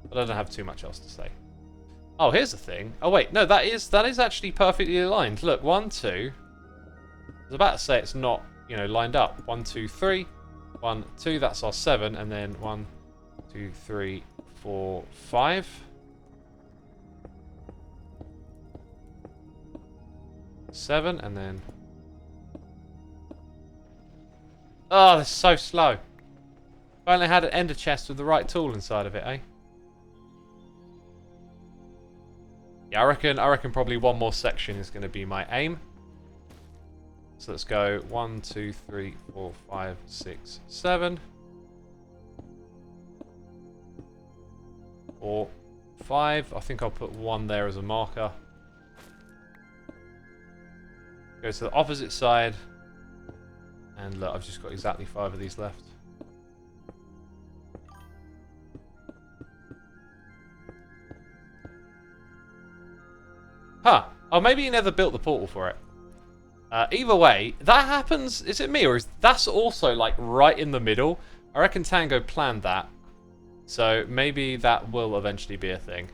[SPEAKER 1] But I don't have too much else to say. Oh, here's the thing. Oh wait, no, that is actually perfectly aligned. Look, 1, 2. I was about to say it's not, you know, lined up. 1, 2, 3. 1, 2. That's our 7, and then 1, 2, 3, 4, 5. 7, and then. Oh, that's so slow. If I only had an ender chest with the right tool inside of it, eh? Yeah, I reckon probably one more section is going to be my aim. So let's go 1, 2, 3, 4, 5, 6, 7. 4, 5. I think I'll put 1 there as a marker. Go to the opposite side. And look, I've just got exactly 5 of these left. Huh. Oh, maybe you never built the portal for it. Either way, that happens. Is it me, or is that's also like right in the middle? I reckon Tango planned that. So maybe that will eventually be a thing.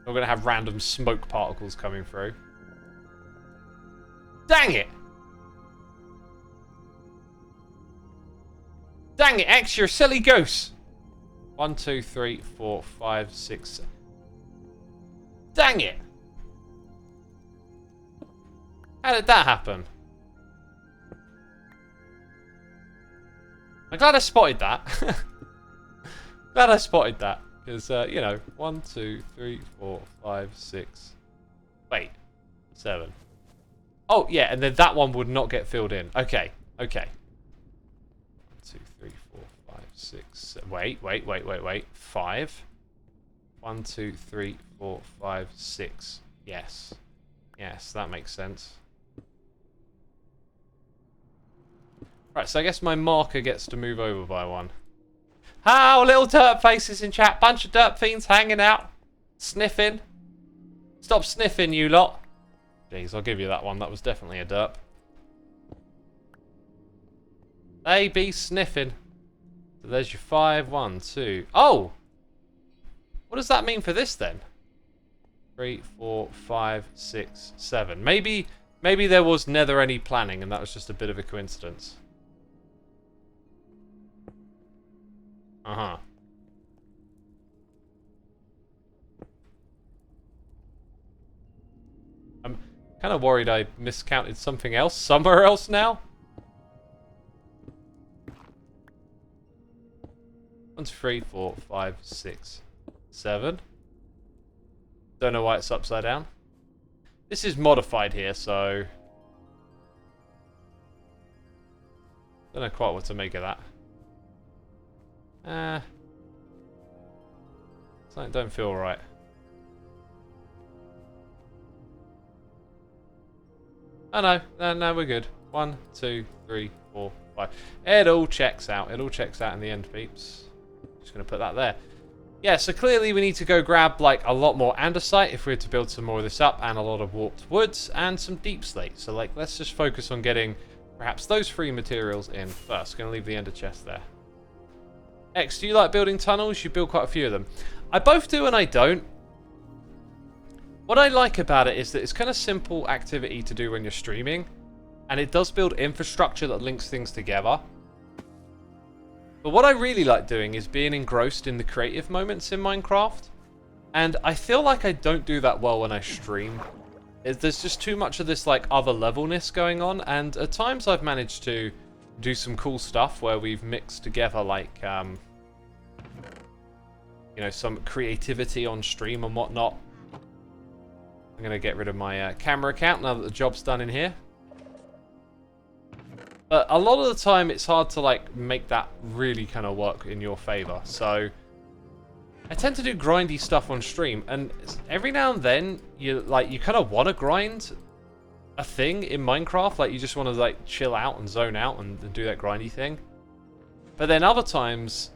[SPEAKER 1] We're going to have random smoke particles coming through. Dang it! Dang it, X, you're a silly goose! 1, 2, 3, 4, 5, 6. Dang it! How did that happen? I'm glad I spotted that. Glad I spotted that. Because, you know, 1, 2, 3, 4, 5, 6. Wait. 7. Oh, yeah, and then that one would not get filled in. Okay, okay. 1, 2, 3, 4, 5, 6. Wait. 5. 1, 2, 3, 4, 5, 6. Yes. Yes, that makes sense. Right, so I guess my marker gets to move over by 1. Oh, little derp faces in chat. Bunch of derp fiends hanging out. Sniffing. Stop sniffing, you lot. Jeez, I'll give you that one. That was definitely a derp. They be sniffing. So there's your 5, 1, 2. Oh! What does that mean for this then? 3, 4, 5, 6, 7. Maybe there was never any planning and that was just a bit of a coincidence. Uh-huh. I'm kind of worried I miscounted something else somewhere else now. 1, 2, 3, 4, 5, 6, 7. Don't know why it's upside down. This is modified here, so don't know quite what to make of that. Something don't feel right. Oh no, we're good. 1, 2, 3, 4, 5. It all checks out. It all checks out in the end, peeps. Just gonna put that there. Yeah, so clearly we need to go grab like a lot more andesite if we're to build some more of this up, and a lot of warped woods and some deep slate. So like, let's just focus on getting perhaps those 3 materials in first. Gonna leave the ender chest there. X, do you like building tunnels? You build quite a few of them. I both do and I don't. What I like about it is that it's kind of simple activity to do when you're streaming, and it does build infrastructure that links things together. But what I really like doing is being engrossed in the creative moments in Minecraft. And I feel like I don't do that well when I stream. There's just too much of this like other levelness going on. And at times I've managed to do some cool stuff where we've mixed together like, you know, some creativity on stream and whatnot. I'm going to get rid of my camera account now that the job's done in here. But a lot of the time it's hard to like make that really kind of work in your favor. So I tend to do grindy stuff on stream, and every now and then you kind of want to grind a thing in Minecraft. Like you just want to like chill out and zone out and do that grindy thing. But then other times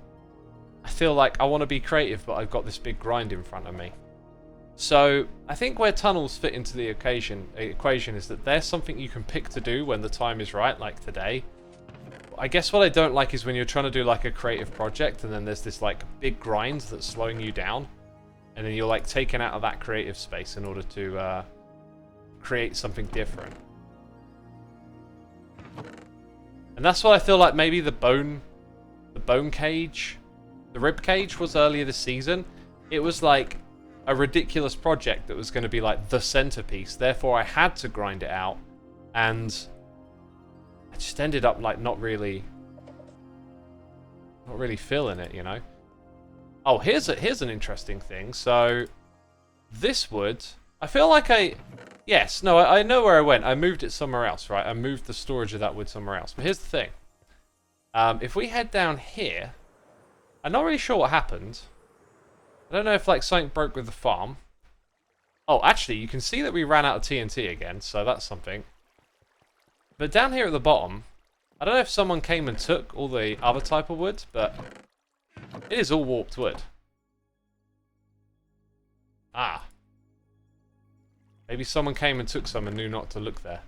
[SPEAKER 1] I feel like I want to be creative, but I've got this big grind in front of me. So I think where tunnels fit into the equation is that there's something you can pick to do when the time is right, like today. I guess what I don't like is when you're trying to do like a creative project and then there's this like big grind that's slowing you down, and then you're like taken out of that creative space in order to create something different. And that's what I feel like maybe the bone cage, the rib cage was earlier this season. It was like a ridiculous project that was going to be like the centerpiece. Therefore, I had to grind it out, and I just ended up like not really feeling it, you know. Oh, here's an interesting thing. So this wood, I feel like I know where I went. I moved it somewhere else, right? I moved the storage of that wood somewhere else. But here's the thing. If we head down here, I'm not really sure what happened. I don't know if like something broke with the farm. Oh, actually, you can see that we ran out of TNT again, so that's something. But down here at the bottom, I don't know if someone came and took all the other type of wood, but it is all warped wood. Ah. Maybe someone came and took some and knew not to look there.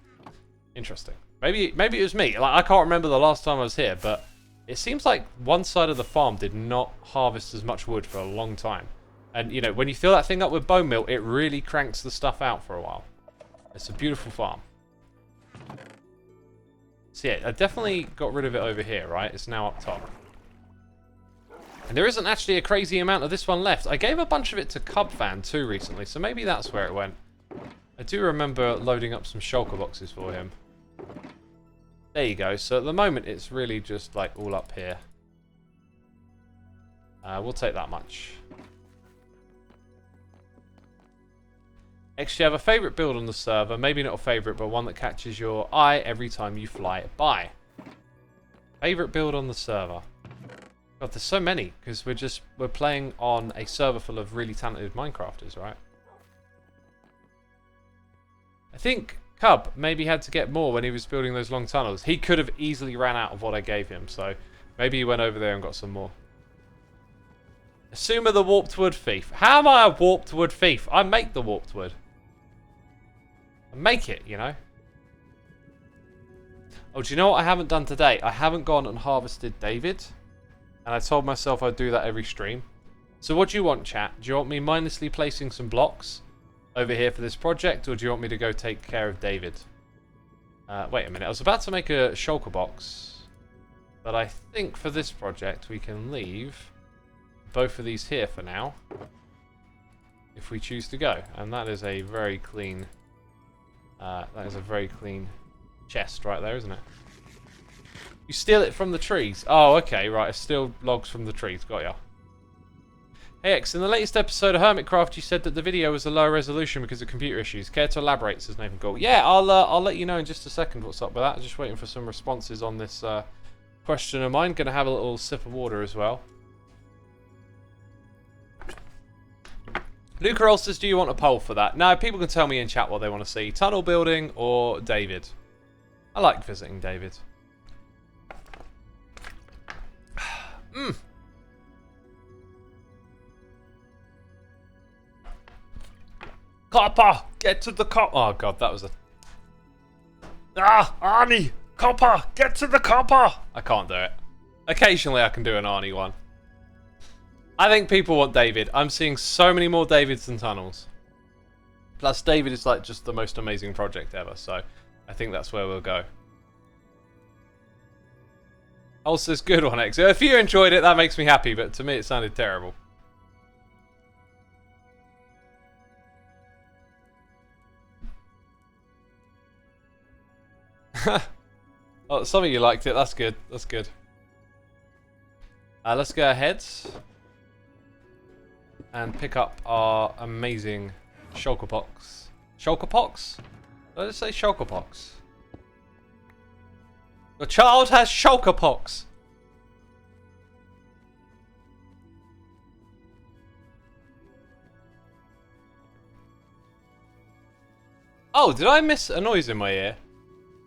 [SPEAKER 1] Interesting. Maybe it was me. Like, I can't remember the last time I was here, but it seems like one side of the farm did not harvest as much wood for a long time. And, you know, when you fill that thing up with bone meal, it really cranks the stuff out for a while. It's a beautiful farm. So, yeah, I definitely got rid of it over here, right? It's now up top. And there isn't actually a crazy amount of this one left. I gave a bunch of it to Cubfan too recently, so maybe that's where it went. I do remember loading up some shulker boxes for him. There you go. So at the moment, it's really just like all up here. We'll take that much. X, you have a favourite build on the server. Maybe not a favourite, but one that catches your eye every time you fly by. Favourite build on the server. God, there's so many, because we're playing on a server full of really talented Minecrafters, right? I think Cub maybe had to get more when he was building those long tunnels. He could have easily ran out of what I gave him, so maybe he went over there and got some more. Xisuma the warped wood thief. How am I a warped wood thief? I make the warped wood. I make it, you know. Oh, do you know what I haven't done today? I haven't gone and harvested David. And I told myself I'd do that every stream. So what do you want, chat? Do you want me mindlessly placing some blocks over here for this project, or do you want me to go take care of David? Wait a minute. I was about to make a shulker box, but I think for this project we can leave both of these here for now, if we choose to go. And that is a very clean. That is a very clean chest right there, isn't it? You steal it from the trees. Oh, okay, right. I steal logs from the trees. Got ya. Hey X, in the latest episode of Hermitcraft, you said that the video was a low resolution because of computer issues. Care to elaborate, says Nathan Gould. Yeah, I'll let you know in just a second what's up with that. I'm just waiting for some responses on this question of mine. Gonna have a little sip of water as well. Luca Roll says, do you want a poll for that? No, people can tell me in chat what they want to see. Tunnel building or David? I like visiting David. Copper! Get to the copper! Oh god, that was a... Ah! Arnie! Copper! Get to the copper! I can't do it. Occasionally I can do an Arnie one. I think people want David. I'm seeing so many more Davids than tunnels. Plus David is like just the most amazing project ever, so I think that's where we'll go. Also, it's good one, X. If you enjoyed it, that makes me happy, but to me it sounded terrible. Oh, some of you liked it. That's good. That's good. Let's go ahead and pick up our amazing shulker box. Shulker box? Did I just say shulker box? Your child has shulker pox. Oh, did I miss a noise in my ear?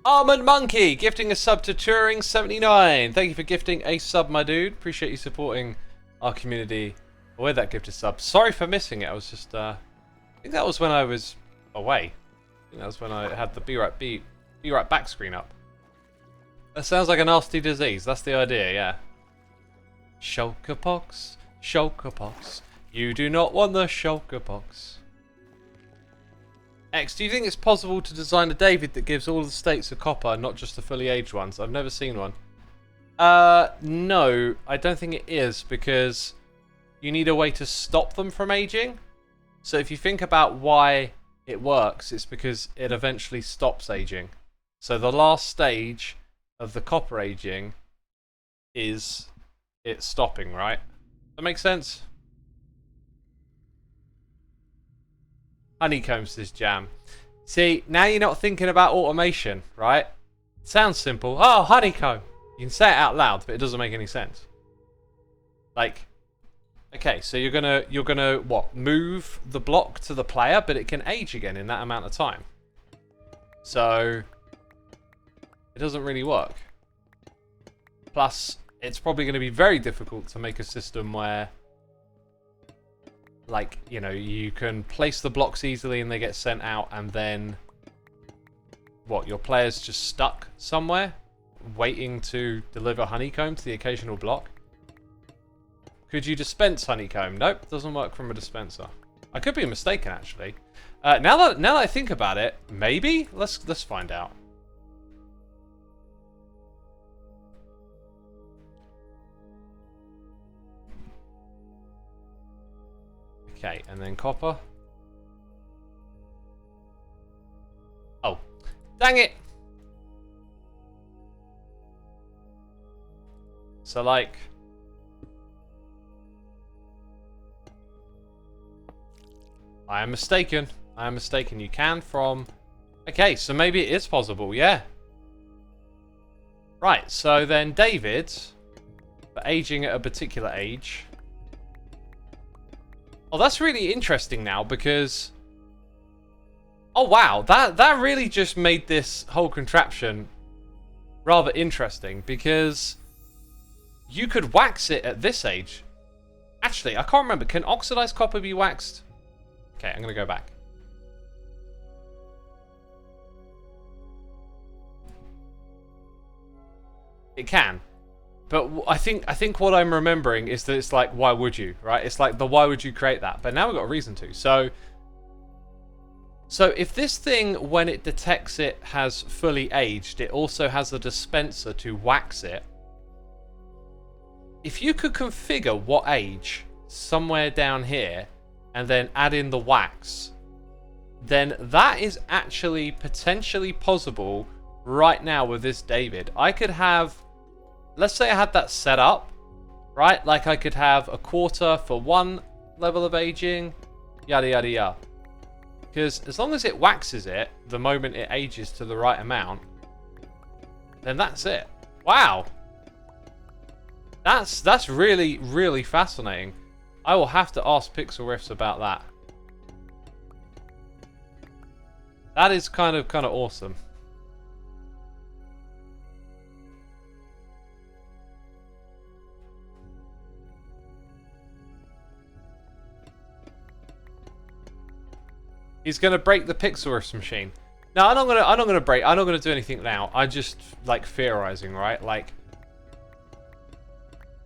[SPEAKER 1] Almond Monkey gifting a sub to Turing79. Thank you for gifting a sub, my dude. Appreciate you supporting our community with that gifted sub. Sorry for missing it. I was just, I think that was when I was away. I think that was when I had the be right back screen up. That sounds like a nasty disease. That's the idea, yeah. Shulker pox, shulker pox. You do not want the shulker pox. X, do you think it's possible to design a David that gives all the states of copper, not just the fully aged ones? I've never seen one. No, I don't think it is, because you need a way to stop them from aging. So if you think about why it works, it's because it eventually stops aging. So the last stage of the copper aging is it stopping, right? That makes sense? Honeycombs this jam. See, now you're not thinking about automation, right? Sounds simple. Oh, honeycomb. You can say it out loud, but it doesn't make any sense. Like, okay, so you're gonna what? Move the block to the player, but it can age again in that amount of time. So it doesn't really work. Plus, it's probably going to be very difficult to make a system where, like, you know, you can place the blocks easily and they get sent out, and then what, your player's just stuck somewhere waiting to deliver honeycomb to the occasional block. Could you dispense honeycomb? Nope, doesn't work from a dispenser. I could be mistaken, actually. Now that I think about it, maybe let's find out. Okay, and then copper. Oh, dang it! So, like, I am mistaken. I am mistaken. You can from... Okay, so maybe it is possible, yeah. Right, so then David, for aging at a particular age... Oh, that's really interesting now, because... Oh, wow. That really just made this whole contraption rather interesting, because you could wax it at this age. Actually, I can't remember. Can oxidized copper be waxed? Okay, I'm going to go back. It can. But I think what I'm remembering is that it's like, why would you, right? It's like the why would you create that? But now we've got a reason to. So if this thing, when it detects it has fully aged, it also has a dispenser to wax it. If you could configure what age somewhere down here and then add in the wax, then that is actually potentially possible right now with this David. I could have, let's say I had that set up, right? Like I could have a quarter for one level of aging, yada yada yada. Because as long as it waxes it the moment it ages to the right amount, then that's it. Wow. That's really, really fascinating. I will have to ask Pixel Riffs about that. That is kind of awesome. He's gonna break the Pixel Riffs machine. No, I'm not gonna do anything now. I'm just like theorizing, right? Like,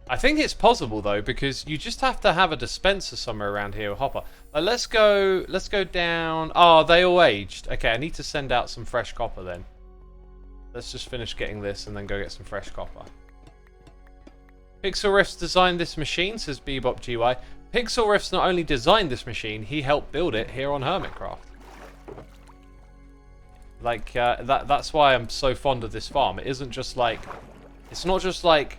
[SPEAKER 1] I think it's possible though, because you just have to have a dispenser somewhere around here, a hopper. Let's go down. Oh, they all aged. Okay, I need to send out some fresh copper then. Let's just finish getting this and then go get some fresh copper. Pixel Riffs designed this machine, says Bebop GY. Pixel Riffs not only designed this machine, he helped build it here on Hermitcraft. Like, that's why I'm so fond of this farm. It isn't just like, it's not just like,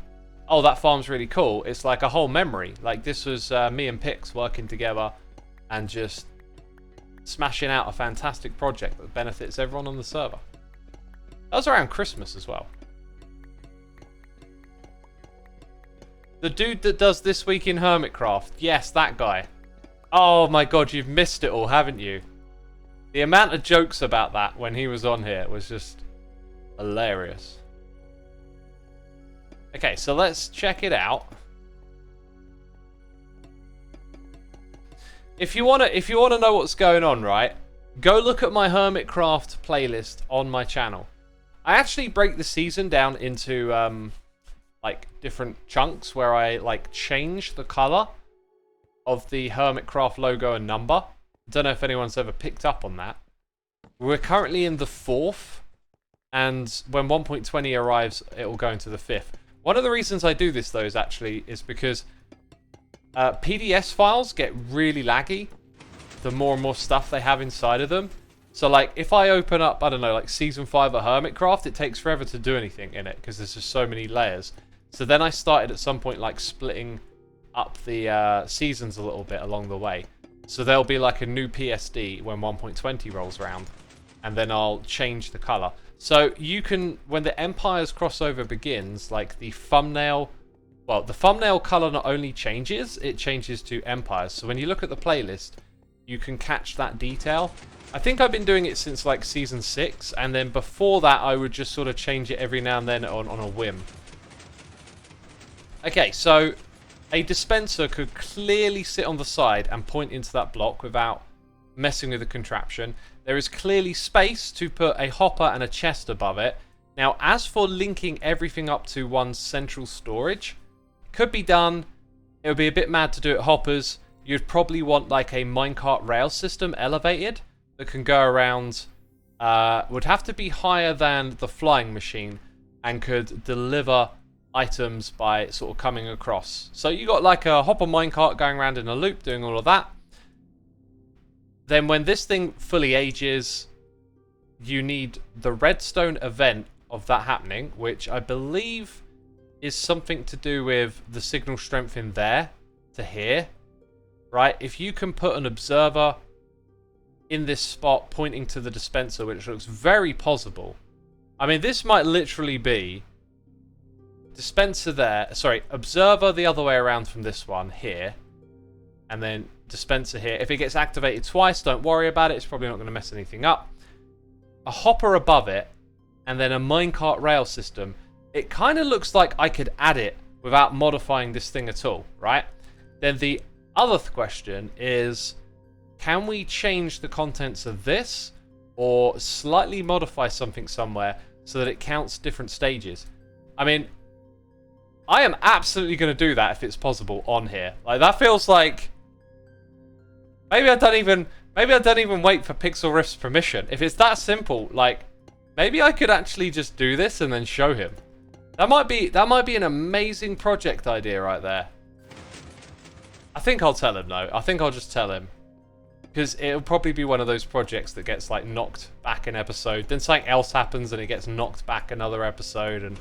[SPEAKER 1] oh, that farm's really cool. It's like a whole memory. Like, this was me and Pix working together and just smashing out a fantastic project that benefits everyone on the server. That was around Christmas as well. The dude that does This Week in Hermitcraft. Yes, that guy. Oh my god, you've missed it all, haven't you? The amount of jokes about that when he was on here was just hilarious. Okay, so let's check it out. If you wanna know what's going on, right? Go look at my Hermitcraft playlist on my channel. I actually break the season down into like different chunks where I like change the color of the Hermitcraft logo and number. Don't know if anyone's ever picked up on that. We're currently in the 4th, and when 1.20 arrives, it will go into the 5th. One of the reasons I do this though is because PDS files get really laggy the more and more stuff they have inside of them. So like if I open up, I don't know, like season 5 of Hermitcraft, it takes forever to do anything in it because there's just so many layers. So then I started at some point like splitting up the seasons a little bit along the way. So there'll be like a new PSD when 1.20 rolls around, and then I'll change the color. So you can, when the Empire's crossover begins, like the thumbnail, well, the thumbnail color not only changes, it changes to Empires. So when you look at the playlist, you can catch that detail. I think I've been doing it since like season 6, and then before that I would just sort of change it every now and then on a whim. Okay, so a dispenser could clearly sit on the side and point into that block without messing with the contraption. There is clearly space to put a hopper and a chest above it. Now, as for linking everything up to one central storage, it could be done. It would be a bit mad to do it hoppers. You'd probably want like a minecart rail system elevated that can go around. Would have to be higher than the flying machine and could deliver items by sort of coming across. So you got like a hopper minecart going around in a loop doing all of that. Then when this thing fully ages, you need the redstone event of that happening, which I believe is something to do with the signal strength in there to here, right? If you can put an observer in this spot pointing to the dispenser, which looks very possible. I mean, this might literally be dispenser there, sorry, observer the other way around from this one here, and then dispenser here. If it gets activated twice, don't worry about it, it's probably not going to mess anything up. A hopper above it, and then a minecart rail system. It kind of looks like I could add it without modifying this thing at all, right? Then the other question is, can we change the contents of this or slightly modify something somewhere so that it counts different stages? I mean, I am absolutely going to do that if it's possible on here. Like, that feels like... Maybe I don't even wait for Pixel Rift's permission. If it's that simple, like, maybe I could actually just do this and then show him. That might be an amazing project idea right there. I think I'll tell him though. I think I'll just tell him. Because it'll probably be one of those projects that gets like knocked back an episode. Then something else happens and it gets knocked back another episode, and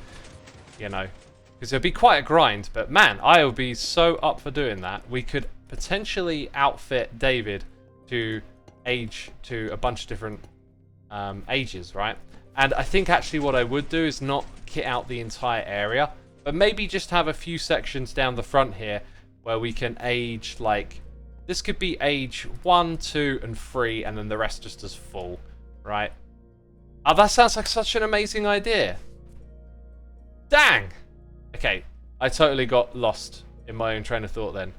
[SPEAKER 1] you know. Because it'll be quite a grind, but man, I would be so up for doing that. We could potentially outfit David to age to a bunch of different ages, right? And I think actually what I would do is not kit out the entire area, but maybe just have a few sections down the front here where we can age, like, this could be age 1, 2, and 3, and then the rest just as full, right? Oh, that sounds like such an amazing idea. Dang! Okay, I totally got lost in my own train of thought then.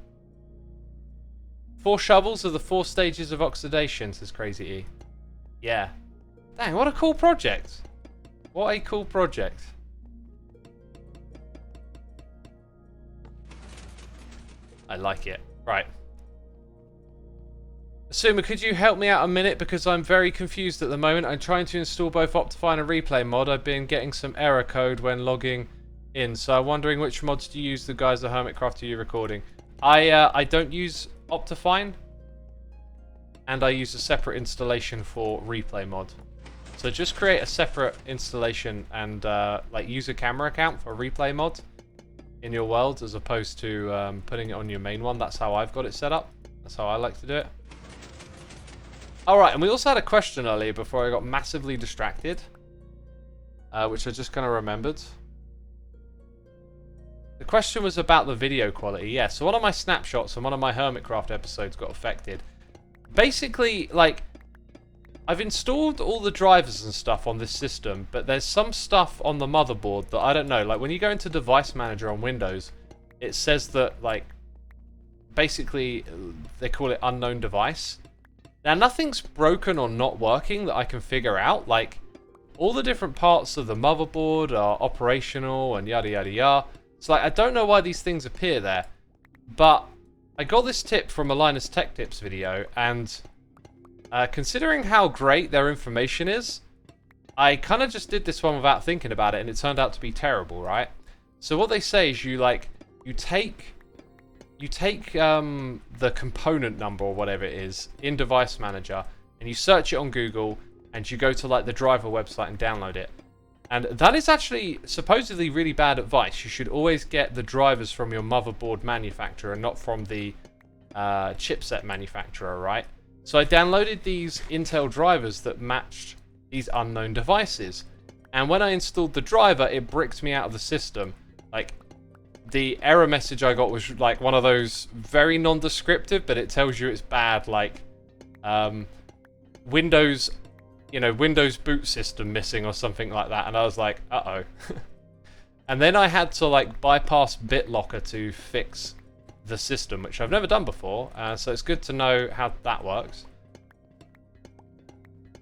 [SPEAKER 1] 4 shovels are the 4 stages of oxidation, says Crazy E. Yeah. Dang, what a cool project. What a cool project. I like it. Right. Xisuma, could you help me out a minute, because I'm very confused at the moment. I'm trying to install both Optifine and Replay mod. I've been getting some error code when logging in, so I'm wondering which mods do you use. The guys at Hermitcraft, are you recording? I don't use Optifine, and I use a separate installation for Replay mod. So just create a separate installation and like use a camera account for Replay mod in your world, as opposed to putting it on your main one. That's how I've got it set up. That's how I like to do it. Alright, and we also had a question earlier before I got massively distracted, which I just kind of remembered. The question was about the video quality. Yeah, so one of my snapshots and one of my Hermitcraft episodes got affected. Basically, like, I've installed all the drivers and stuff on this system, but there's some stuff on the motherboard that I don't know. Like, when you go into Device Manager on Windows, it says that, like, basically, they call it unknown device. Now, nothing's broken or not working that I can figure out. Like, all the different parts of the motherboard are operational and yada yada yada. So, like, I don't know why these things appear there, but I got this tip from a Linus Tech Tips video, and considering how great their information is, I kind of just did this one without thinking about it, and it turned out to be terrible, right? So what they say is you take the component number or whatever it is in Device Manager, and you search it on Google, and you go to like the driver website and download it. And that is actually supposedly really bad advice. You should always get the drivers from your motherboard manufacturer, not from the chipset manufacturer, right? So I downloaded these Intel drivers that matched these unknown devices. And when I installed the driver, it bricked me out of the system. Like, the error message I got was like one of those very non-descriptive, but it tells you it's bad, like Windows boot system missing or something like that. And I was like, uh-oh. And then I had to like bypass BitLocker to fix the system, which I've never done before. So it's good to know how that works.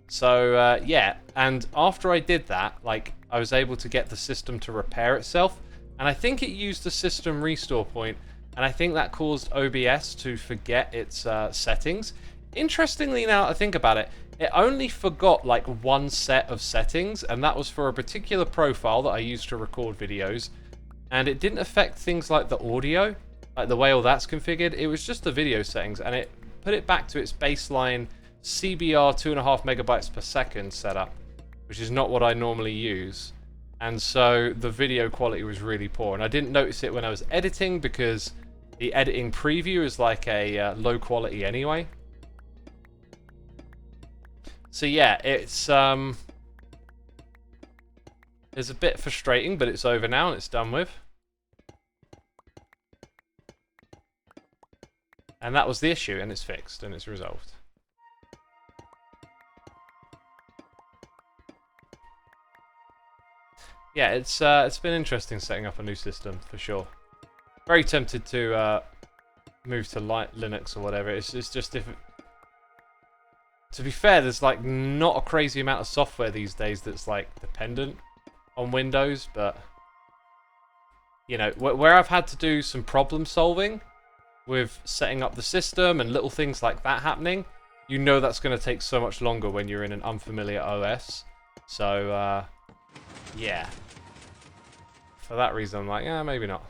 [SPEAKER 1] So yeah, and after I did that, like, I was able to get the system to repair itself. And I think it used the system restore point, and I think that caused OBS to forget its settings. Interestingly, now I think about it, it only forgot like one set of settings, and that was for a particular profile that I used to record videos. And it didn't affect things like the audio, like the way all that's configured. It was just the video settings, and it put it back to its baseline CBR 2.5 megabytes per second setup, which is not what I normally use. And so the video quality was really poor, and I didn't notice it when I was editing because the editing preview is like a low quality anyway. So yeah, it's a bit frustrating, but it's over now and it's done with. And that was the issue, and it's fixed and it's resolved. Yeah, it's been interesting setting up a new system for sure. Very tempted to move to Linux or whatever. It's just if. To be fair, there's like not a crazy amount of software these days that's like dependent on Windows, but you know, where I've had to do some problem solving with setting up the system and little things like that happening, you know that's going to take so much longer when you're in an unfamiliar OS. So, yeah. For that reason, I'm like, yeah, maybe not.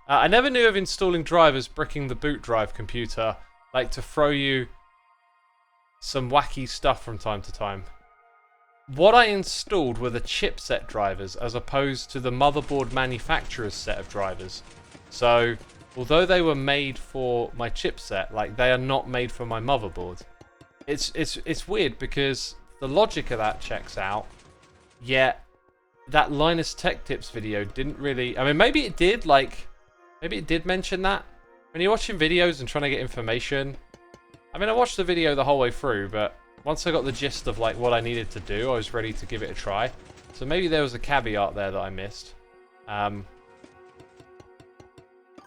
[SPEAKER 1] I never knew of installing drivers bricking the boot drive computer, like to throw you some wacky stuff from time to time. What I installed were the chipset drivers as opposed to the motherboard manufacturer's set of drivers. So, although they were made for my chipset, like they are not made for my motherboard. It's weird because the logic of that checks out, yet that Linus Tech Tips video didn't really... I mean, maybe it did, like... Maybe it did mention that. When you're watching videos and trying to get information... I mean, I watched the video the whole way through, but once I got the gist of like what I needed to do, I was ready to give it a try. So maybe there was a caveat there that I missed. But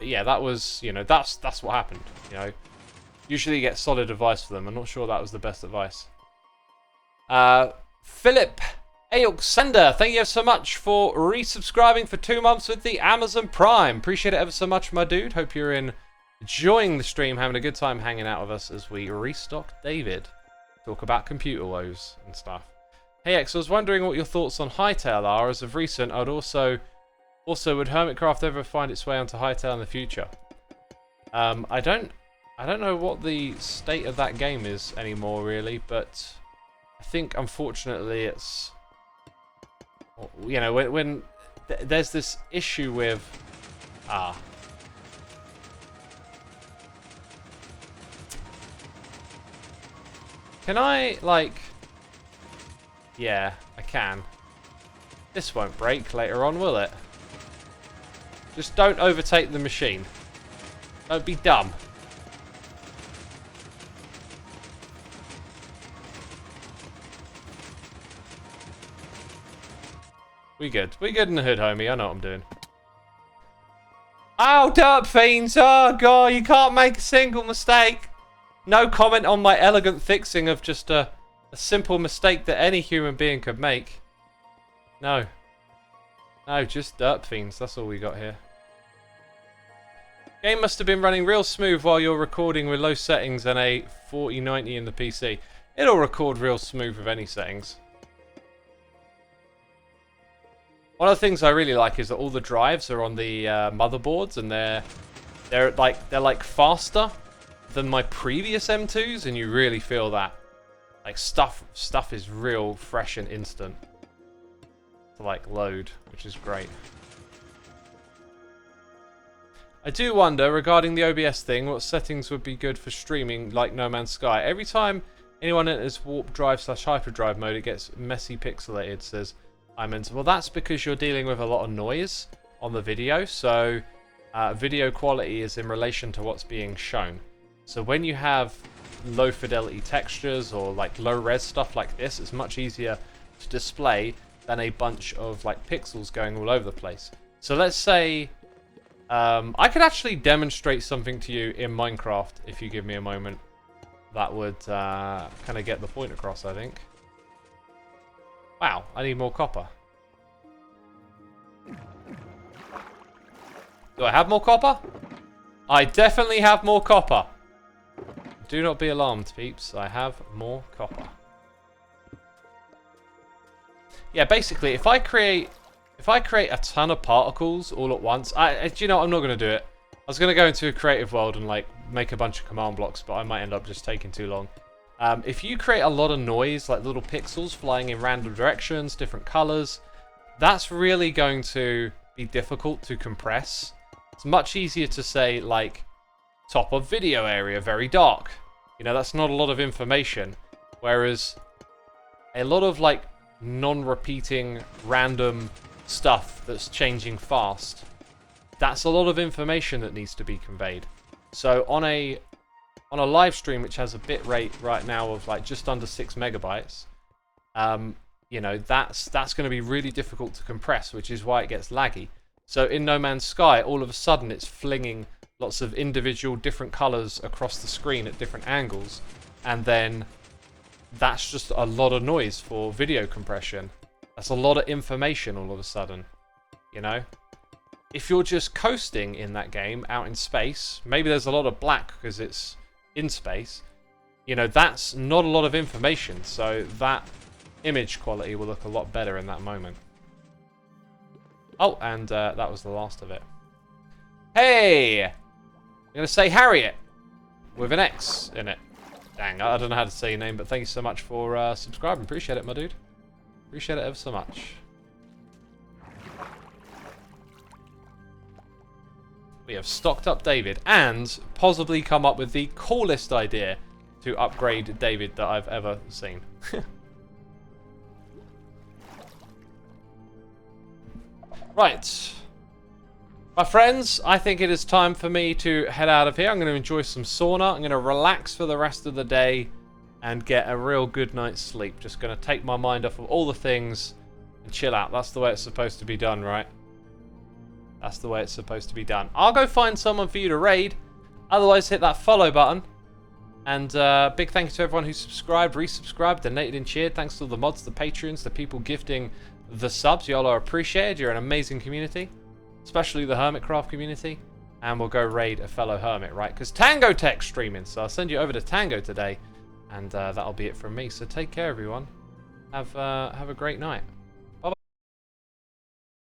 [SPEAKER 1] yeah, that was, you know, that's what happened, you know. Usually you get solid advice for them. I'm not sure that was the best advice. Philip Alexander, thank you so much for resubscribing for 2 months with the Amazon Prime. Appreciate it ever so much, my dude. Hope you're enjoying the stream, having a good time hanging out with us as we restock David. Talk about computer woes and stuff. Hey X, I was wondering what your thoughts on Hytale are. As of recent, I'd also would Hermitcraft ever find its way onto Hytale in the future? I don't know what the state of that game is anymore, really, but I think unfortunately it's, you know, when there's this issue with can I, like... Yeah, I can. This won't break later on, will it? Just don't overtake the machine. Don't be dumb. We good. We good in the hood, homie. I know what I'm doing. Oh, Derp Fiends! Oh, God, you can't make a single mistake! No comment on my elegant fixing of just a simple mistake that any human being could make. No. No, just Derp Fiends. That's all we got here. Game must have been running real smooth while you're recording with low settings and a 4090 in the PC. It'll record real smooth with any settings. One of the things I really like is that all the drives are on the motherboards, and they're like faster than my previous M2s, and you really feel that. Like stuff is real fresh and instant to like load, which is great. I do wonder regarding the OBS thing, what settings would be good for streaming like No Man's Sky. Every time anyone enters warp drive / hyperdrive mode, it gets messy pixelated, says well, that's because you're dealing with a lot of noise on the video, so video quality is in relation to what's being shown. So when you have low fidelity textures or like low res stuff like this, it's much easier to display than a bunch of like pixels going all over the place. So let's say I could actually demonstrate something to you in Minecraft if you give me a moment. That would kind of get the point across, I think. Wow, I need more copper. Do I have more copper? I definitely have more copper. Do not be alarmed, peeps. I have more copper. Yeah, basically, if I create a ton of particles all at once, do you know, I'm not going to do it. I was going to go into a creative world and like make a bunch of command blocks, but I might end up just taking too long. If you create a lot of noise, like little pixels flying in random directions, different colors, that's really going to be difficult to compress. It's much easier to say, like, top of video area, very dark. You know, that's not a lot of information. Whereas a lot of, like, non-repeating random stuff that's changing fast, that's a lot of information that needs to be conveyed. So on a live stream which has a bit rate right now of like just under 6 megabytes, you know, that's going to be really difficult to compress, which is why it gets laggy. So in No Man's Sky, all of a sudden it's flinging lots of individual different colours across the screen at different angles, and then that's just a lot of noise for video compression. That's a lot of information all of a sudden, you know? If you're just coasting in that game out in space, maybe there's a lot of black because it's in space, you know, that's not a lot of information, so that image quality will look a lot better in that moment. Oh, and that was the last of it. Hey! I'm going to say Harriet with an X in it. Dang, I don't know how to say your name, but thank you so much for subscribing. Appreciate it, my dude. Appreciate it ever so much. We have stocked up David and possibly come up with the coolest idea to upgrade David that I've ever seen. Right. My friends, I think it is time for me to head out of here. I'm going to enjoy some sauna. I'm going to relax for the rest of the day and get a real good night's sleep. Just going to take my mind off of all the things and chill out. That's the way it's supposed to be done, right? That's the way it's supposed to be done. I'll go find someone for you to raid. Otherwise, hit that follow button. And big thank you to everyone who subscribed, resubscribed, donated and cheered. Thanks to all the mods, the patrons, the people gifting the subs. Y'all are appreciated. You're an amazing community. Especially the Hermitcraft community. And we'll go raid a fellow hermit, right? Because Tango Tech's streaming. So I'll send you over to Tango today. And that'll be it from me. So take care, everyone. Have a great night.